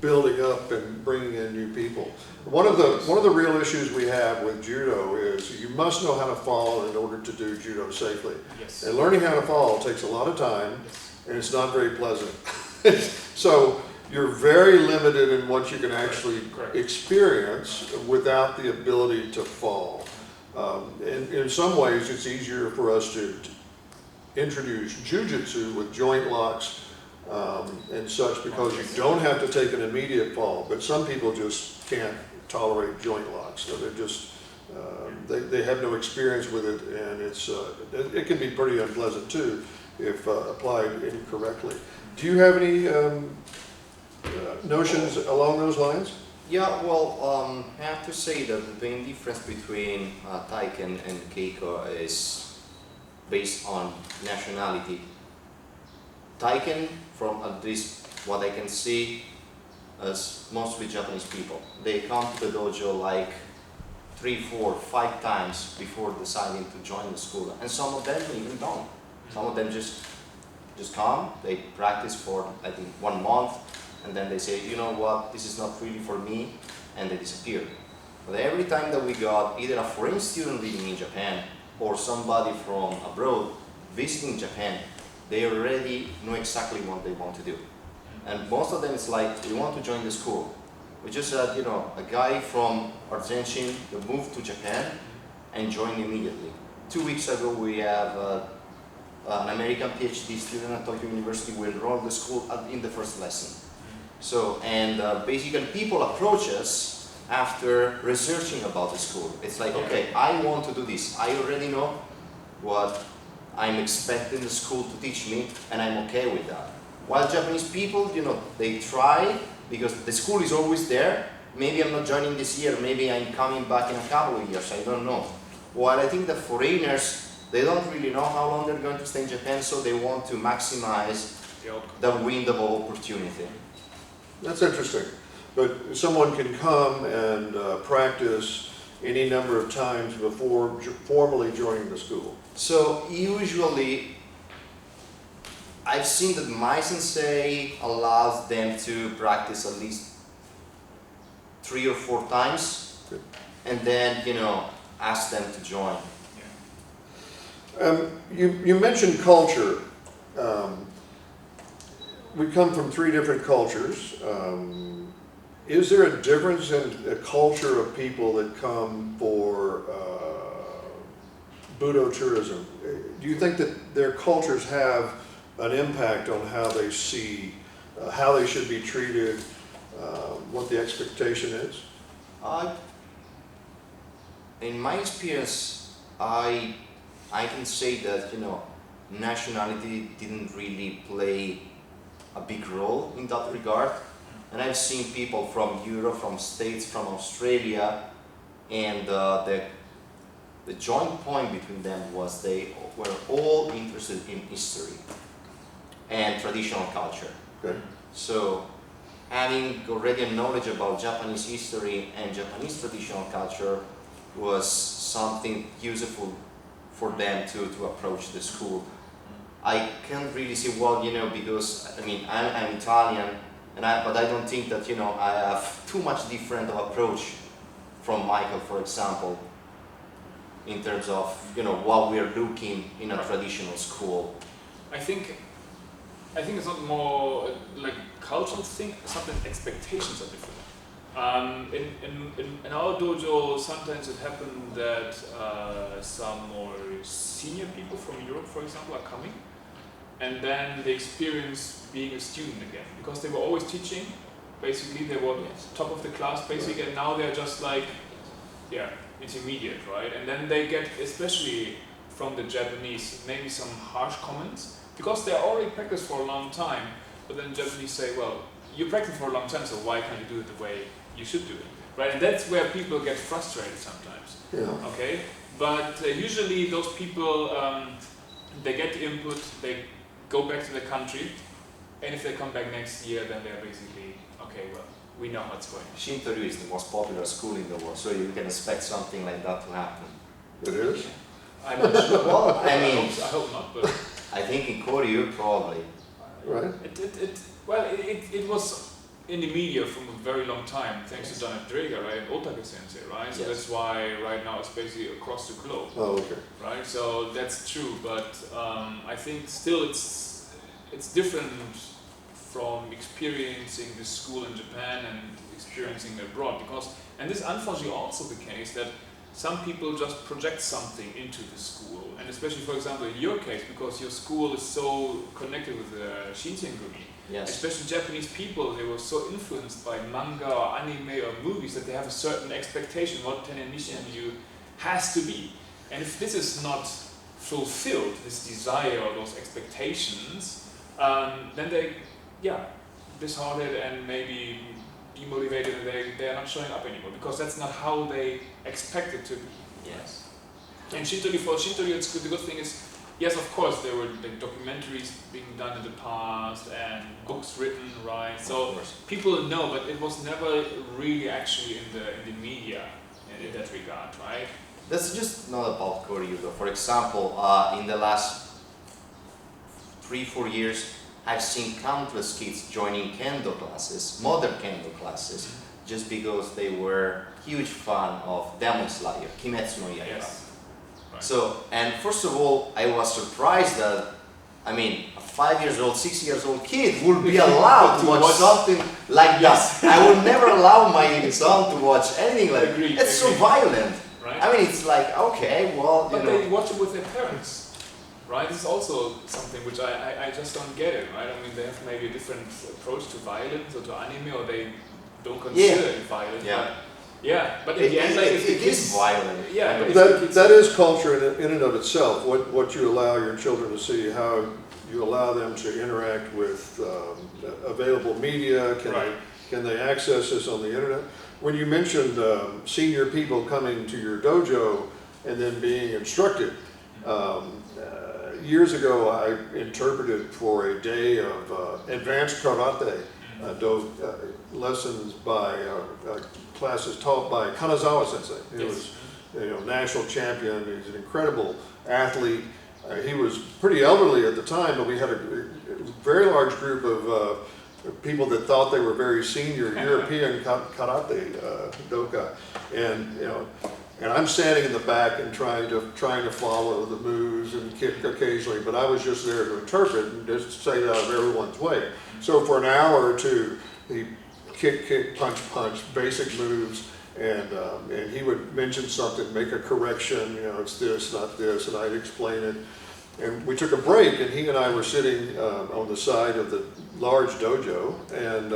Speaker 1: building up and bringing in new people. One of the real issues we have with judo is you must know how to fall in order to do judo safely.
Speaker 2: Yes.
Speaker 1: And learning how to fall takes a lot of time, and it's not very pleasant. So you're very limited in what you can actually experience without the ability to fall. In some ways, it's easier for us to introduce Jujutsu with joint locks and such because you don't have to take an immediate fall, but some people just can't tolerate joint locks. So they're just, they have no experience with it, and it can be pretty unpleasant too if applied incorrectly. Do you have any notions along those lines?
Speaker 3: Yeah, well, I have to say that the main difference between Taiken and Keiko is based on nationality. Taiken, from at least what I can see, is mostly Japanese people. They come to the dojo like 3, 4, 5 times before deciding to join the school, and some of them even don't. Some of them just come, they practice for I think 1 month, and then they say, you know what, this is not really for me, and they disappear. But every time that we got either a foreign student living in Japan or somebody from abroad visiting Japan, they already know exactly what they want to do. And most of them is like, we want to join the school. We just had, you know, a guy from Argentina that moved to Japan and joined immediately. 2 weeks ago we have an American PhD student at Tokyo University who enrolled the school in the first lesson. So, and basically people approach us after researching about the school. It's like, okay, I want to do this. I already know what I'm expecting the school to teach me, and I'm okay with that. While Japanese people, you know, they try because the school is always there. Maybe I'm not joining this year, maybe I'm coming back in a couple of years, I don't know. While I think that foreigners, they don't really know how long they're going to stay in Japan, so they want to maximize the window of opportunity.
Speaker 1: That's interesting. But someone can come and practice any number of times before formally joining the school.
Speaker 3: So usually, I've seen that my sensei allows them to practice at least 3 or 4 times, and then, you know, ask them to join.
Speaker 1: You mentioned culture. We come from 3 different cultures. Is there a difference in the culture of people that come for Budo tourism? Do you think that their cultures have an impact on how they see, how they should be treated, what the expectation is?
Speaker 3: In my experience, I can say that, you know, nationality didn't really play a big role in that regard. And I've seen people from Europe, from States, from Australia, and the joint point between them was they were all interested in history and traditional culture.
Speaker 1: Okay.
Speaker 3: So having already a knowledge about Japanese history and Japanese traditional culture was something useful for them to approach the school. I can't really say, well, you know, because I mean, I'm Italian, but I don't think that, you know, I have too much different of approach from Michael, for example, in terms of, you know, what we're looking in a traditional school.
Speaker 2: I think it's not more like cultural thing, something expectations are different. In our dojo, sometimes it happened that some more senior people from Europe, for example, are coming, and then they experience being a student again, because they were always teaching. Basically, they were top of the class, basically, and now they're just like, yeah, intermediate, right? And then they get, especially from the Japanese, maybe some harsh comments, because they're already practiced for a long time. But then Japanese say, well, you practice for a long time, so why can't you do it the way you should do it? right? And that's where people get frustrated sometimes.
Speaker 1: Yeah.
Speaker 2: Okay, but usually those people they get the input, they go back to the country, and if they come back next year, then they're basically okay. Well, we know what's going on.
Speaker 3: Shinto-ryu is the most popular school in the world, so you can expect something like that to happen.
Speaker 1: It is?
Speaker 2: I'm not sure.
Speaker 3: Well, I mean,
Speaker 2: I hope not, but
Speaker 3: I think in Koryu probably.
Speaker 1: Right.
Speaker 2: It was in the media from a very long time, thanks to Donald Draeger, right, and Otake Sensei, right? So
Speaker 3: Yes.
Speaker 2: that's why right now it's basically across the globe,
Speaker 1: Oh, okay.
Speaker 2: right? So that's true, but I think still it's different from experiencing the school in Japan and experiencing it abroad, because, and this is unfortunately also the case, that some people just project something into the school, and especially, for example, in your case, because your school is so connected with the Shinsengumi,
Speaker 3: Yes.
Speaker 2: especially Japanese people, they were so influenced by manga or anime or movies that they have a certain expectation what Tennen Rishin-ryu has to be. And if this is not fulfilled, this desire or those expectations, then they, disheartened and maybe demotivated, and they are not showing up anymore, because that's not how they expect it to be.
Speaker 3: Yes.
Speaker 2: And Shinto-ryu, for Shinto-ryu, it's good. The good thing is, yes, of course, there were like documentaries being done in the past and books written, right? So people know, but it was never really actually in the media in that regard, right?
Speaker 3: That's just not about Koryu though. For example, in the last 3-4 years, I've seen countless kids joining Kendo classes, modern Kendo classes, just because they were huge fan of Demon Slayer, Kimetsu no Yaiba.
Speaker 2: Yes. Right.
Speaker 3: So, and first of all, I was surprised that, I mean, a 5 years old, 6 years old kid would be allowed to watch something like that. I would never allow my son to watch anything like that. It's so violent.
Speaker 2: Right.
Speaker 3: I mean, it's like, okay, well,
Speaker 2: But
Speaker 3: you know.
Speaker 2: they watch it with their parents. Right, this is also something which I just don't get it, right? I mean, they have maybe a different approach to violence or to anime, or they don't consider it violent.
Speaker 3: Yeah.
Speaker 2: But in the end, like, if the
Speaker 3: it
Speaker 2: kids,
Speaker 3: is violent.
Speaker 2: Yeah, but if the kids,
Speaker 1: That is culture in and of itself. What you allow your children to see, how you allow them to interact with available media. Can they access this on the internet? When you mentioned senior people coming to your dojo and then being instructed, years ago I interpreted for a day of advanced karate lessons by classes taught by Kanazawa Sensei. He was, national champion. He's an incredible athlete. He was pretty elderly at the time, but we had a very large group of people that thought they were very senior European karate doka, and I'm standing in the back and trying to follow the moves and kick occasionally, but I was just there to interpret and just say it out of everyone's way. So for an hour or two, he kick, punch, basic moves, and he would mention something, make a correction, it's this, not this, and I'd explain it. And we took a break, and he and I were sitting on the side of the large dojo, and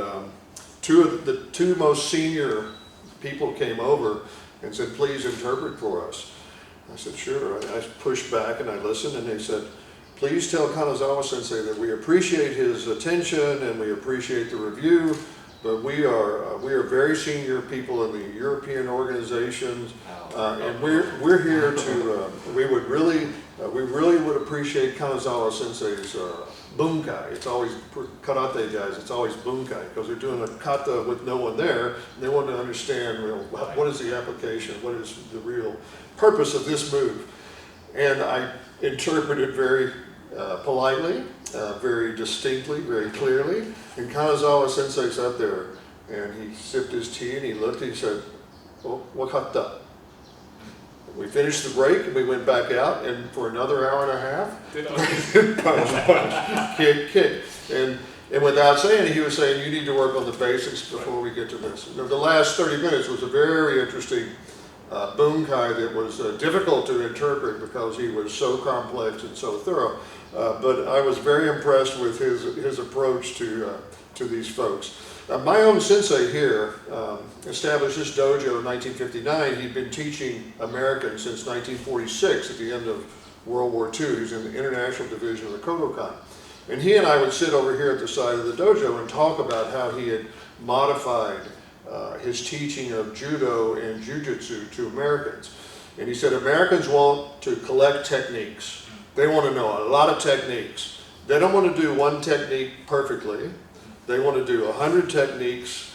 Speaker 1: the two most senior people came over and said, please interpret for us. I said, sure. I pushed back and I listened, and they said, please tell Kanazawa Sensei that we appreciate his attention and we appreciate the review, but we are very senior people in the European organizations, and we're here to we really would appreciate Kanazawa Sensei's bunkai. It's always, for karate guys, it's always bunkai, because they're doing a kata with no one there, and they want to understand, what is the application, what is the real purpose of this move. And I interpreted very politely, very distinctly, very clearly, and Kanazawa Sensei sat there, and he sipped his tea, and he looked, and he said, oh, wakata. We finished the break, and we went back out, and for another hour and a half, punch, kick. And without saying it, he was saying, you need to work on the basics before we get to this. The last 30 minutes was a very interesting bunkai that was difficult to interpret because he was so complex and so thorough. But I was very impressed with his approach to these folks. My own sensei here established this dojo in 1959. He'd been teaching Americans since 1946 at the end of World War II. He's in the international division of the Kodokan. And he and I would sit over here at the side of the dojo and talk about how he had modified his teaching of Judo and Jujutsu to Americans. And he said Americans want to collect techniques. They want to know a lot of techniques. They don't want to do one technique perfectly. They want to do 100 techniques,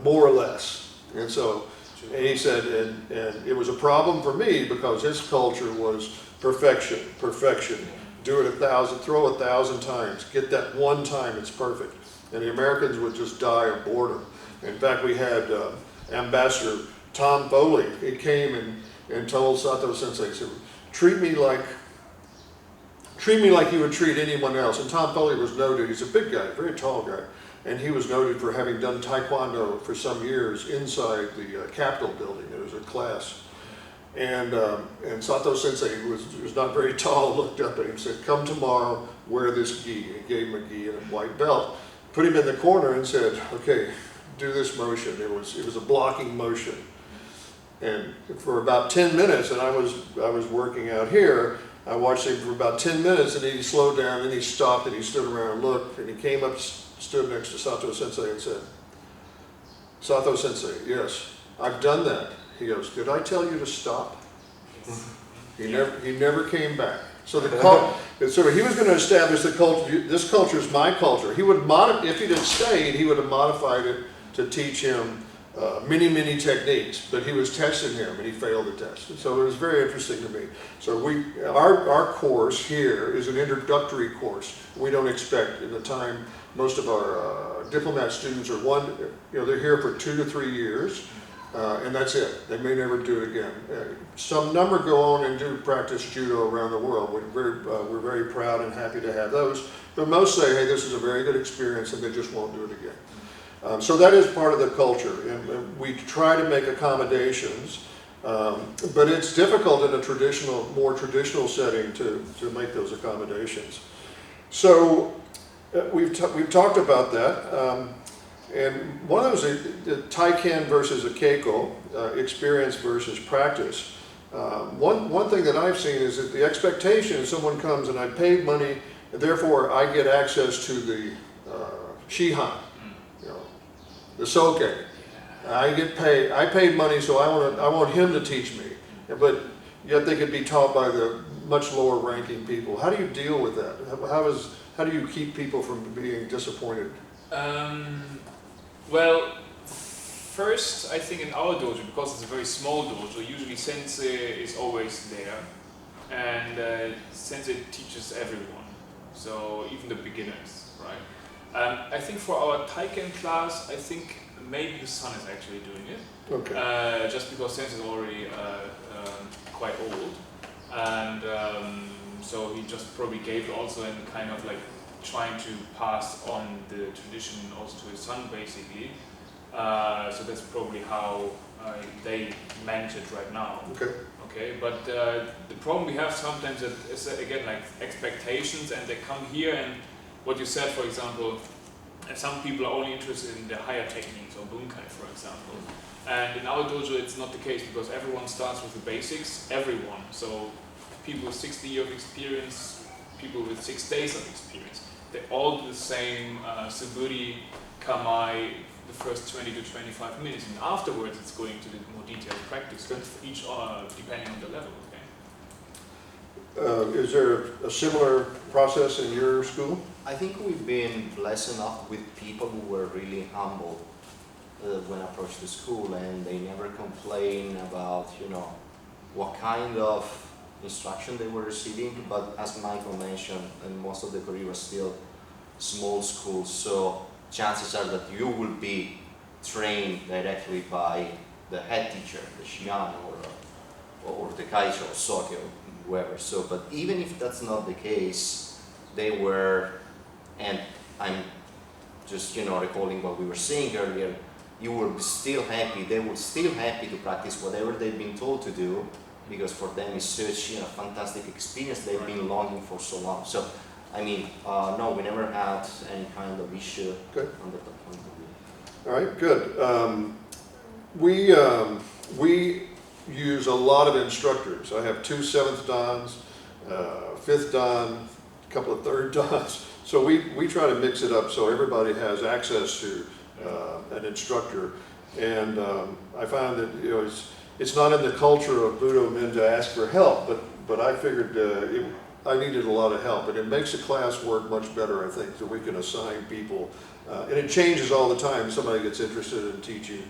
Speaker 1: more or less. And so, and he said, and it was a problem for me because his culture was perfection, perfection. Do it 1,000, throw 1,000 times, get that one time, it's perfect. And the Americans would just die of boredom. In fact, we had Ambassador Tom Foley. He came and told Sato Sensei, he said, treat me like you would treat anyone else. And Tom Foley was noted, he's a big guy, very tall guy, and he was noted for having done Taekwondo for some years inside the Capitol building. There was a class. And Sato Sensei, who was not very tall, looked up at him and said, come tomorrow, wear this gi. He gave him a gi and a white belt. Put him in the corner and said, okay, do this motion. It was a blocking motion. And for about 10 minutes, and I was working out here, I watched him for about 10 minutes, and then he slowed down, and he stopped, and he stood around and looked, and he came up, stood next to Sato Sensei and said, Sato Sensei, yes, I've done that. He goes, did I tell you to stop? He never came back. So so he was going to establish the culture. This culture is my culture. He would if he'd have stayed, he would have modified it to teach him many techniques. But he was testing him, and he failed the test. So it was very interesting to me. So our course here is an introductory course. We don't expect in the time most of our diplomat students are they're here for 2 to 3 years. And that's it. They may never do it again. Some number go on and do practice judo around the world. We're very proud and happy to have those. But most say, hey, this is a very good experience, and they just won't do it again. So that is part of the culture, and we try to make accommodations. But it's difficult in a more traditional setting to make those accommodations. So we've talked about that. And one of those is the Taiken versus a Keiko, experience versus practice. One thing that I've seen is that the expectation is someone comes and I paid money, and therefore I get access to the Shihan, the Soke. I paid money, so I want him to teach me. But yet they could be taught by the much lower ranking people. How do you deal with that? How do you keep people from being disappointed?
Speaker 2: Well, first, I think in our dojo, because it's a very small dojo, usually sensei is always there, and sensei teaches everyone, so even the beginners, right? I think for our Taiken class, I think maybe his son is actually doing it,
Speaker 1: okay.
Speaker 2: Just because sensei is already quite old, and so he just probably gave it also in kind of like trying to pass on the tradition also to his son, basically. So that's probably how they manage it right now. Okay. But the problem we have sometimes is again like expectations, and they come here and what you said, for example, some people are only interested in the higher techniques or bunkai, for example. And in our dojo, it's not the case because everyone starts with the basics. Everyone. So people with 60 years of experience, people with 6 days of experience. They all do the same Suburi, Kamai, the first 20 to 25 minutes, and afterwards it's going to the more detailed practice, each depending on the level.
Speaker 1: Okay. Is there a similar process in your school?
Speaker 3: I think we've been blessed enough with people who were really humble when I approached the school, and they never complain about, what kind of instruction they were receiving, but as Michael mentioned, and most of the Korea was still small schools, so chances are that you will be trained directly by the head teacher, the Shihan or the Kaicho or Soke or whoever. So, but even if that's not the case, they were, and I'm just recalling what we were saying earlier, you were still happy, they were still happy to practice whatever they've been told to do, because for them it's such fantastic experience they've been longing for so long. So, I mean, no, we never had any kind of issue on that point of view.
Speaker 1: All right, good. We use a lot of instructors. I have 2 7th dans, 5th dan, a couple of 3rd dans. So we try to mix it up so everybody has access to an instructor. And I found that it's not in the culture of Budo men to ask for help, but I figured I needed a lot of help, and it makes the class work much better, I think, that we can assign people. And it changes all the time. Somebody gets interested in teaching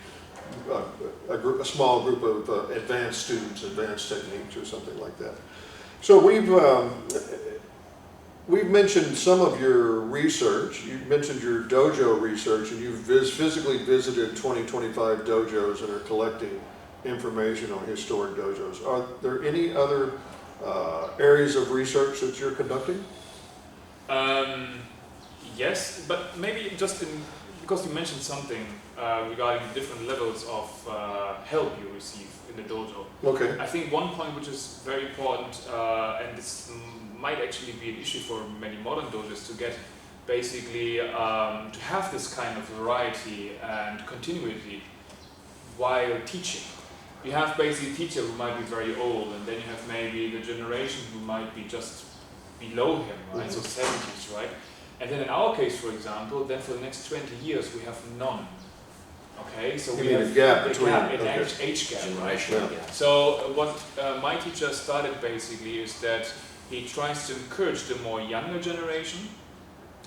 Speaker 1: a small group of advanced students, advanced techniques or something like that. So we've mentioned some of your research. You mentioned your dojo research, and you've physically visited 20-25 dojos and are collecting information on historic dojos. Are there any other areas of research that you're conducting?
Speaker 2: Yes, but maybe just because you mentioned something regarding different levels of help you receive in the dojo.
Speaker 1: Okay.
Speaker 2: I think one point which is very important, and this might actually be an issue for many modern dojos, to get basically to have this kind of variety and continuity while teaching. You have basically a teacher who might be very old, and then you have maybe the generation who might be just below him, right? So 70s, right? And then in our case, for example, then for the next 20 years we have none. Okay, so we have
Speaker 1: a gap between
Speaker 2: an age gap, right?
Speaker 3: Yeah.
Speaker 2: So what my teacher started basically is that he tries to encourage the more younger generation.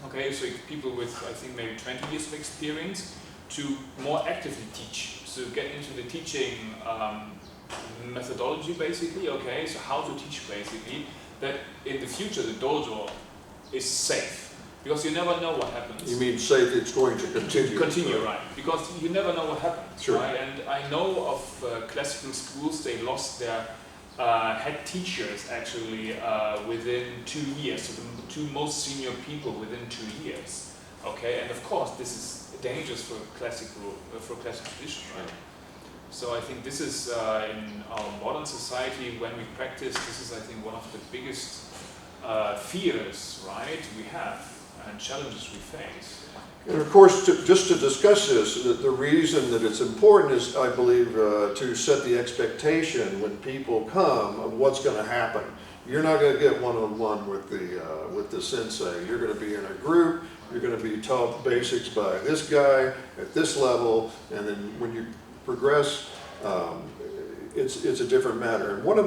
Speaker 2: Okay, so people with I think maybe 20 years of experience to more actively teach. So get into the teaching methodology basically. Okay, so how to teach basically, that in the future the dojo is safe. Because you never know what happens.
Speaker 1: You mean safe, it's going to continue?
Speaker 2: Continue, right. Because you never know what happens,
Speaker 1: sure.
Speaker 2: Right? And I know of classical schools, they lost their head teachers actually within 2 years. So the two most senior people within 2 years. Okay, and of course this is dangerous for classical tradition, right? So I think this is in our modern society, when we practice, this is I think one of the biggest fears, right, we have, and challenges we face.
Speaker 1: And of course, just to discuss this, the reason that it's important is, I believe, to set the expectation when people come of what's going to happen. You're not going to get one-on-one with the sensei. You're going to be in a group. You're going to be taught basics by this guy at this level, and then when you progress, it's a different matter. And one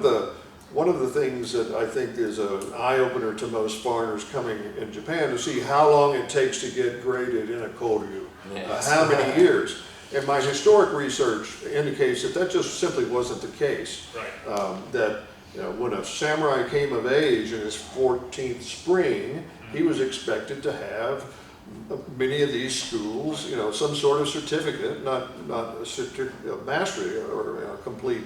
Speaker 1: of the things that I think is an eye-opener to most foreigners coming in Japan to see how long it takes to get graded in a koryu,
Speaker 3: yes.
Speaker 1: How many years. And my historic research indicates that just simply wasn't the case.
Speaker 2: Right.
Speaker 1: That when a samurai came of age in his 14th spring, he was expected to have many of these schools, some sort of certificate, not a certificate of mastery or complete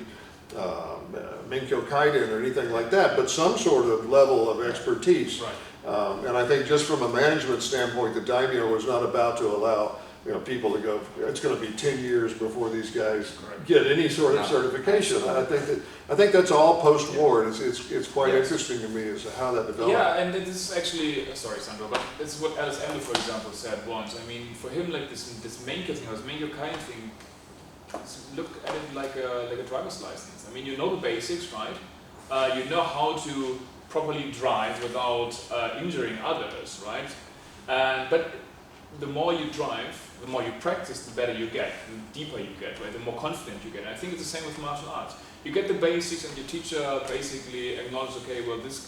Speaker 1: Menkyo Kaiden or anything like that, but some sort of level of expertise.
Speaker 2: Right.
Speaker 1: And I think just from a management standpoint, the daimyo was not about to allow people to go, it's going to be 10 years before these guys get any sort of certification. I think that's all post-war, and it's quite interesting to me as to how that developed.
Speaker 2: Yeah, and this is actually, sorry Sandro, but this is what Alice Endo, for example, said once. I mean, for him, like this Menkyo thing, this Menkyo Kaiden thing, look at it like a driver's license. I mean, you know the basics, right? You know how to properly drive without injuring others, right? But the more you drive, the more you practice, the better you get, the deeper you get, right? The more confident you get. And I think it's the same with martial arts. You get the basics, and your teacher basically acknowledges, okay, well, this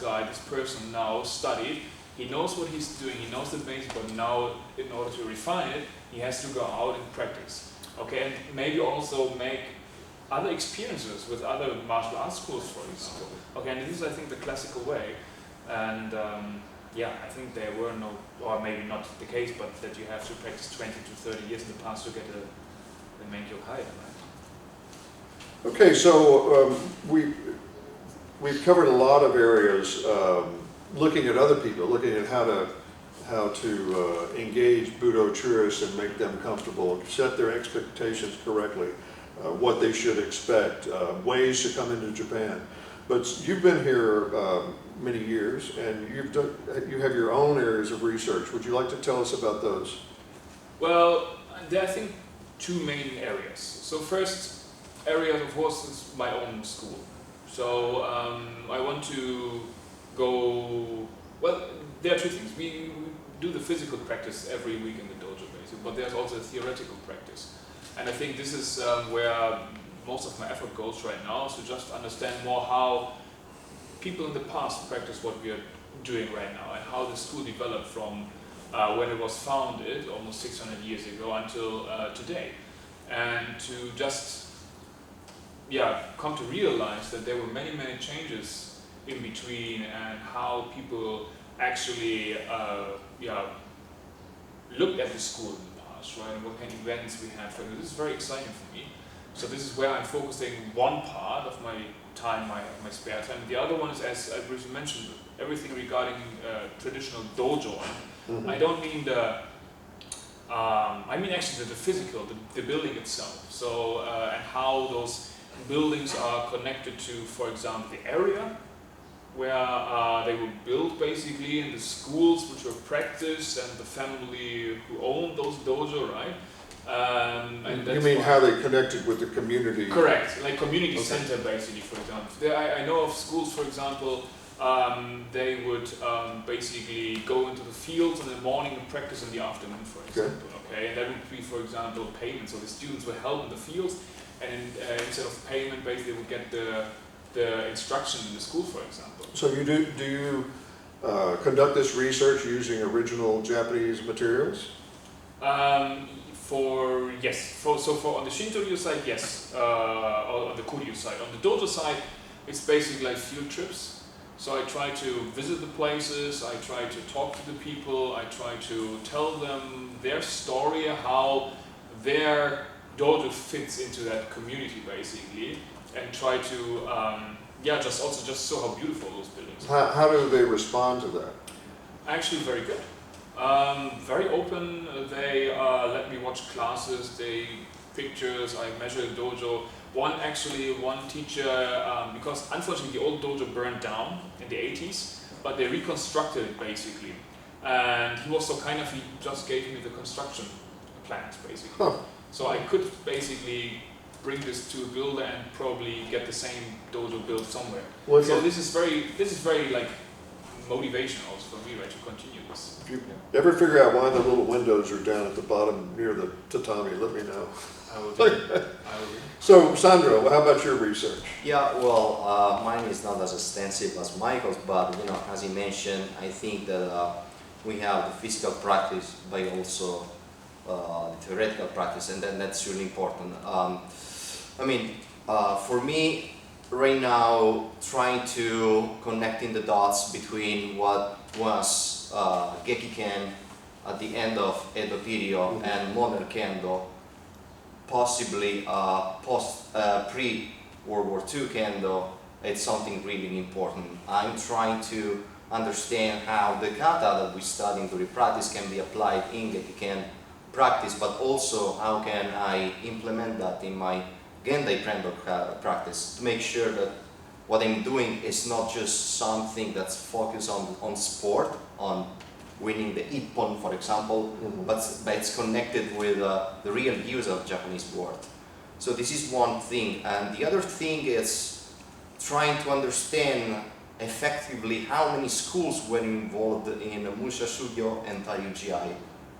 Speaker 2: person now studied, he knows what he's doing, he knows the basics, but now, in order to refine it, he has to go out and practice. Okay, and maybe also make other experiences with other martial arts schools, for example. Okay, and this is, I think, the classical way. And yeah, I think there were no, or maybe not the case, but that you have to practice 20 to 30 years in the past to get the Menkyo Kaiden, right?
Speaker 1: Okay, so we've covered a lot of areas, looking at other people, looking at how to engage Budo tourists and make them comfortable, set their expectations correctly, what they should expect, ways to come into Japan. But you've been here many years, and you have your own areas of research. Would you like to tell us about those?
Speaker 2: Well, there are, I think, two main areas. So first area, of course, is my own school. So I want to go, well, there are two things. We do the physical practice every week in the dojo, basically, but there's also a theoretical practice. And I think this is where most of my effort goes right now, is to just understand more how people in the past practice what we are doing right now, and how the school developed from when it was founded almost 600 years ago until today. And to just come to realize that there were many changes in between, and how people actually looked at the school in the past, right? And what kind of events we had. This is very exciting for me. So this is where I'm focusing one part of my time, my spare time. The other one is, as I briefly mentioned, everything regarding traditional dojo.
Speaker 1: Mm-hmm.
Speaker 2: I don't mean I mean actually the physical, the building itself. So and how those buildings are connected to, for example, the area where they were built, basically, in the schools which were practiced, and the family who owned those dojo, right? And
Speaker 1: You mean how they connected with the community?
Speaker 2: Correct, like community center, basically, for example. I know of schools, for example, they would basically go into the fields in the morning and practice in the afternoon, for example. Okay, and that would be, for example, payment. So the students were held in the fields, and instead of payment, basically, they would get the instruction in the school, for example.
Speaker 1: So you do you conduct this research using original Japanese materials?
Speaker 2: So on the shinto-ryu side, yes. Or on the kuryu side. On the dojo side, it's basically like field trips. So I try to visit the places, I try to talk to the people, I try to tell them their story, how their dojo fits into that community, basically, and try to just show how beautiful those buildings are.
Speaker 1: How do they respond to that?
Speaker 2: Actually, very good. Very open. They let me watch classes. They pictures. I measure the dojo. One teacher, because unfortunately the old dojo burned down in the 80s, but they reconstructed it, basically. And he was so kind of, he just gave me the construction plans, basically.
Speaker 1: Huh.
Speaker 2: So I could basically bring this to a builder and probably get the same dojo built somewhere.
Speaker 1: Well,
Speaker 2: so this is very like motivation also for me, right, to continue this.
Speaker 1: If you ever figure out why the little windows are down at the bottom near the tatami, let me know.
Speaker 2: I will do.
Speaker 1: So, Sandro, how about your research?
Speaker 3: Yeah, well, mine is not as extensive as Michael's, but as he mentioned, I think that we have the physical practice, but also the theoretical practice, and then that's really important. For me, right now, trying to connecting the dots between what was Gekiken at the end of Edo period and modern Kendo, possibly pre-World War II Kendo, it's something really important. I'm trying to understand how the kata that we study in theory practice can be applied in Gekiken practice, but also how can I implement that in my Gendai Kendo practice to make sure that what I'm doing is not just something that's focused on sport, on winning the ippon, for example, but it's connected with the real use of Japanese word. So this is one thing, and the other thing is trying to understand effectively how many schools were involved in Musha Shugyo and Taryuji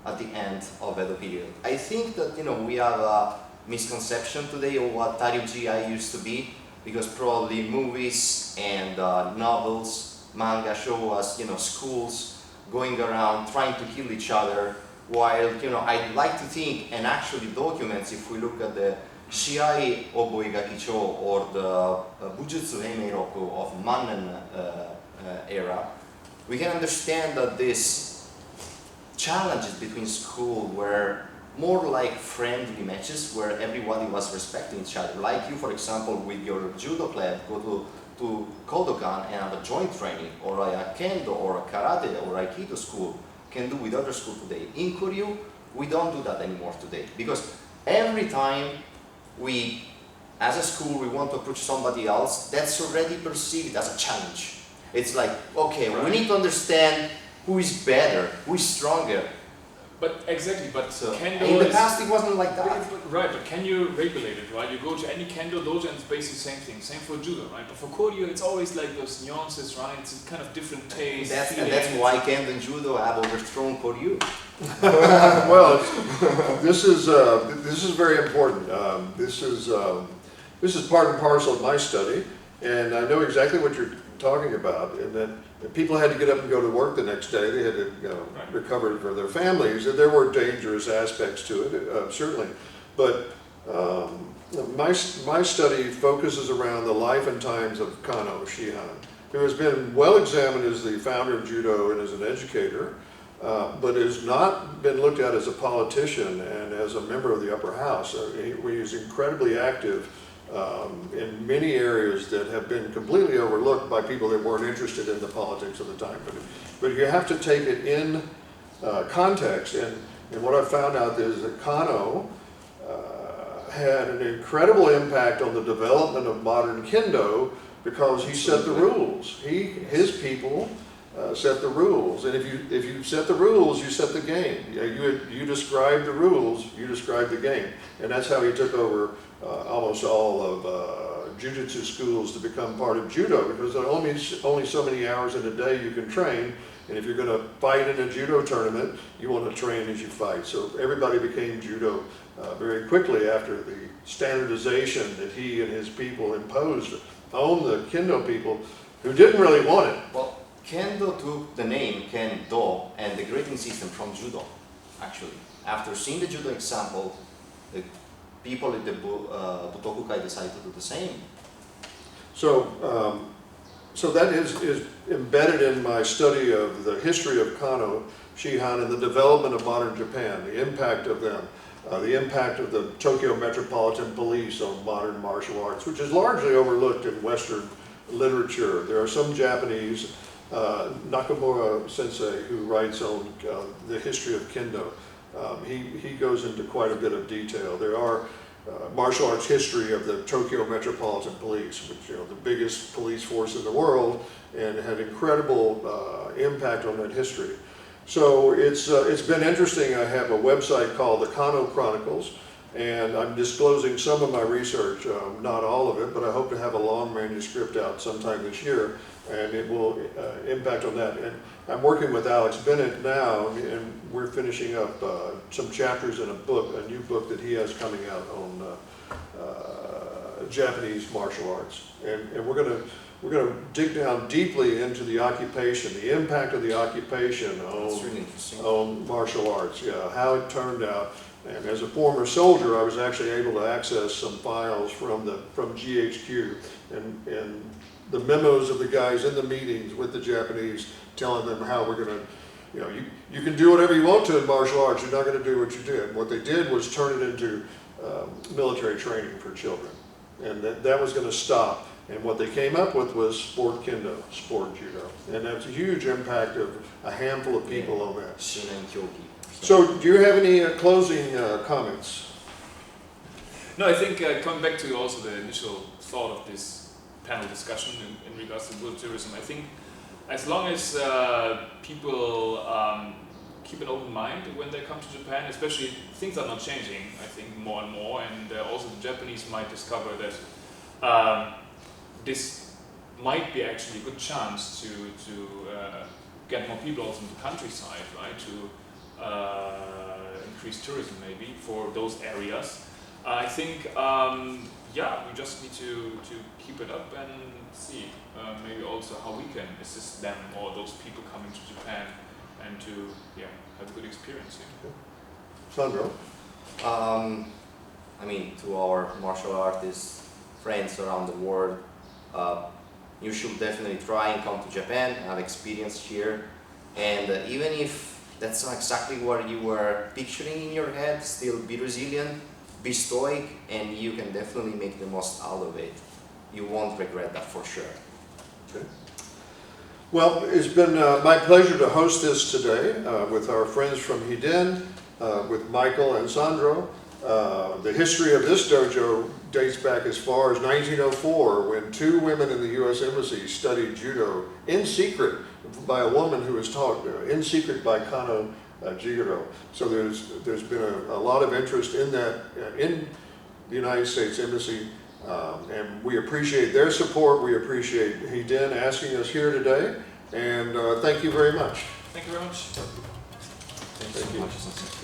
Speaker 3: at the end of Edo period. I think that we have a misconception today of what Taryuji used to be, because probably movies and novels, manga show us schools going around trying to kill each other, while I'd like to think, and actually documents, if we look at the Shiai Oboigakicho or the Bujutsu Heimeiroku of Mannen era, we can understand that these challenges between school were more like friendly matches where everybody was respecting each other. Like you, for example, with your judo club, go to Kodokan and have a joint training, or a Kendo or a Karate or Aikido school can do with other school today. In Koryu, we don't do that anymore today, because every time we, as a school, we want to approach somebody else, that's already perceived as a challenge. It's like, okay, we need to understand who is better, who is stronger.
Speaker 2: But exactly, but Kendo
Speaker 3: in the past it wasn't like that.
Speaker 2: Right, but can you regulate it, right? You go to any Kendo dojo and it's basically the same thing. Same for Judo, right? But for Koryu, it's always like those nuances, right? It's kind of different taste.
Speaker 3: And that's why Kendo and Judo have overthrown Koryu.
Speaker 1: Well, this is very important. This is part and parcel of my study, and I know exactly what you're talking about. And that people had to get up and go to work the next day. They had to recover for their families, and there were dangerous aspects to it, certainly. But my study focuses around the life and times of Kano Shihan, who has been well examined as the founder of judo and as an educator. But has not been looked at as a politician and as a member of the upper house. He is incredibly active in many areas that have been completely overlooked by people that weren't interested in the politics of the time. But you have to take it in context. And what I found out is that Kano had an incredible impact on the development of modern Kendo because he set the rules. His people set the rules, and if you set the rules, you set the game. You describe the rules, you describe the game, and that's how he took over almost all of Jujutsu schools to become part of judo, because there are only so many hours in a day you can train, and if you're going to fight in a judo tournament, you want to train as you fight. So everybody became judo very quickly after the standardization that he and his people imposed on the Kendo people who didn't really want it.
Speaker 3: Well, Kendo took the name Kendo and the grading system from judo, actually. After seeing the judo example, the people at the Budokai decided to do the same.
Speaker 1: So, so that is embedded in my study of the history of Kano Shihan and the development of modern Japan, the impact of them, the impact of the Tokyo Metropolitan Police on modern martial arts, which is largely overlooked in Western literature. There are some Japanese, Nakamura Sensei, who writes on the history of Kendo. He goes into quite a bit of detail. There are martial arts history of the Tokyo Metropolitan Police, which the biggest police force in the world, and had incredible impact on that history. So it's been interesting. I have a website called the Kano Chronicles, and I'm disclosing some of my research, not all of it, but I hope to have a long manuscript out sometime this year, and it will impact on that. And I'm working with Alex Bennett now, and we're finishing up some chapters in a new book that he has coming out on Japanese martial arts. And we're going to dig down deeply into the occupation, the impact of the occupation on martial arts, how it turned out. And as a former soldier, I was actually able to access some files from GHQ and the memos of the guys in the meetings with the Japanese, telling them how we're going to, you can do whatever you want to in martial arts, you're not going to do what you did. What they did was turn it into military training for children, and that was going to stop. And what they came up with was sport kendo, sport judo, and that's a huge impact of a handful of people on that. So, do you have any closing comments?
Speaker 2: No, I think coming back to also the initial thought of this panel discussion in regards to Budo Tourism, I think as long as people keep an open mind when they come to Japan, especially things are not changing, I think, more and more, and also the Japanese might discover that this might be actually a good chance to get more people also in the countryside, right? To increase tourism maybe for those areas. I think, we just need to keep it up and see maybe also how we can assist them or those people coming to Japan and to have a good experience here.
Speaker 1: Sandro?
Speaker 3: I mean, to our martial artists, friends around the world, you should definitely try and come to Japan, have experience here, and even if that's not exactly what you were picturing in your head, still be resilient, be stoic, and you can definitely make the most out of it. You won't regret that for sure.
Speaker 1: Okay. Well, it's been my pleasure to host this today with our friends from Hiden, with Michael and Sandro. The history of this dojo dates back as far as 1904, when 2 women in the U.S. Embassy studied judo in secret by a woman who was taught in secret by Kano Jigoro. So there's been a lot of interest in that in the United States Embassy, and we appreciate their support. We appreciate Hiden asking us here today, and thank you very much.
Speaker 2: Thank you very much.
Speaker 3: Thank you so much.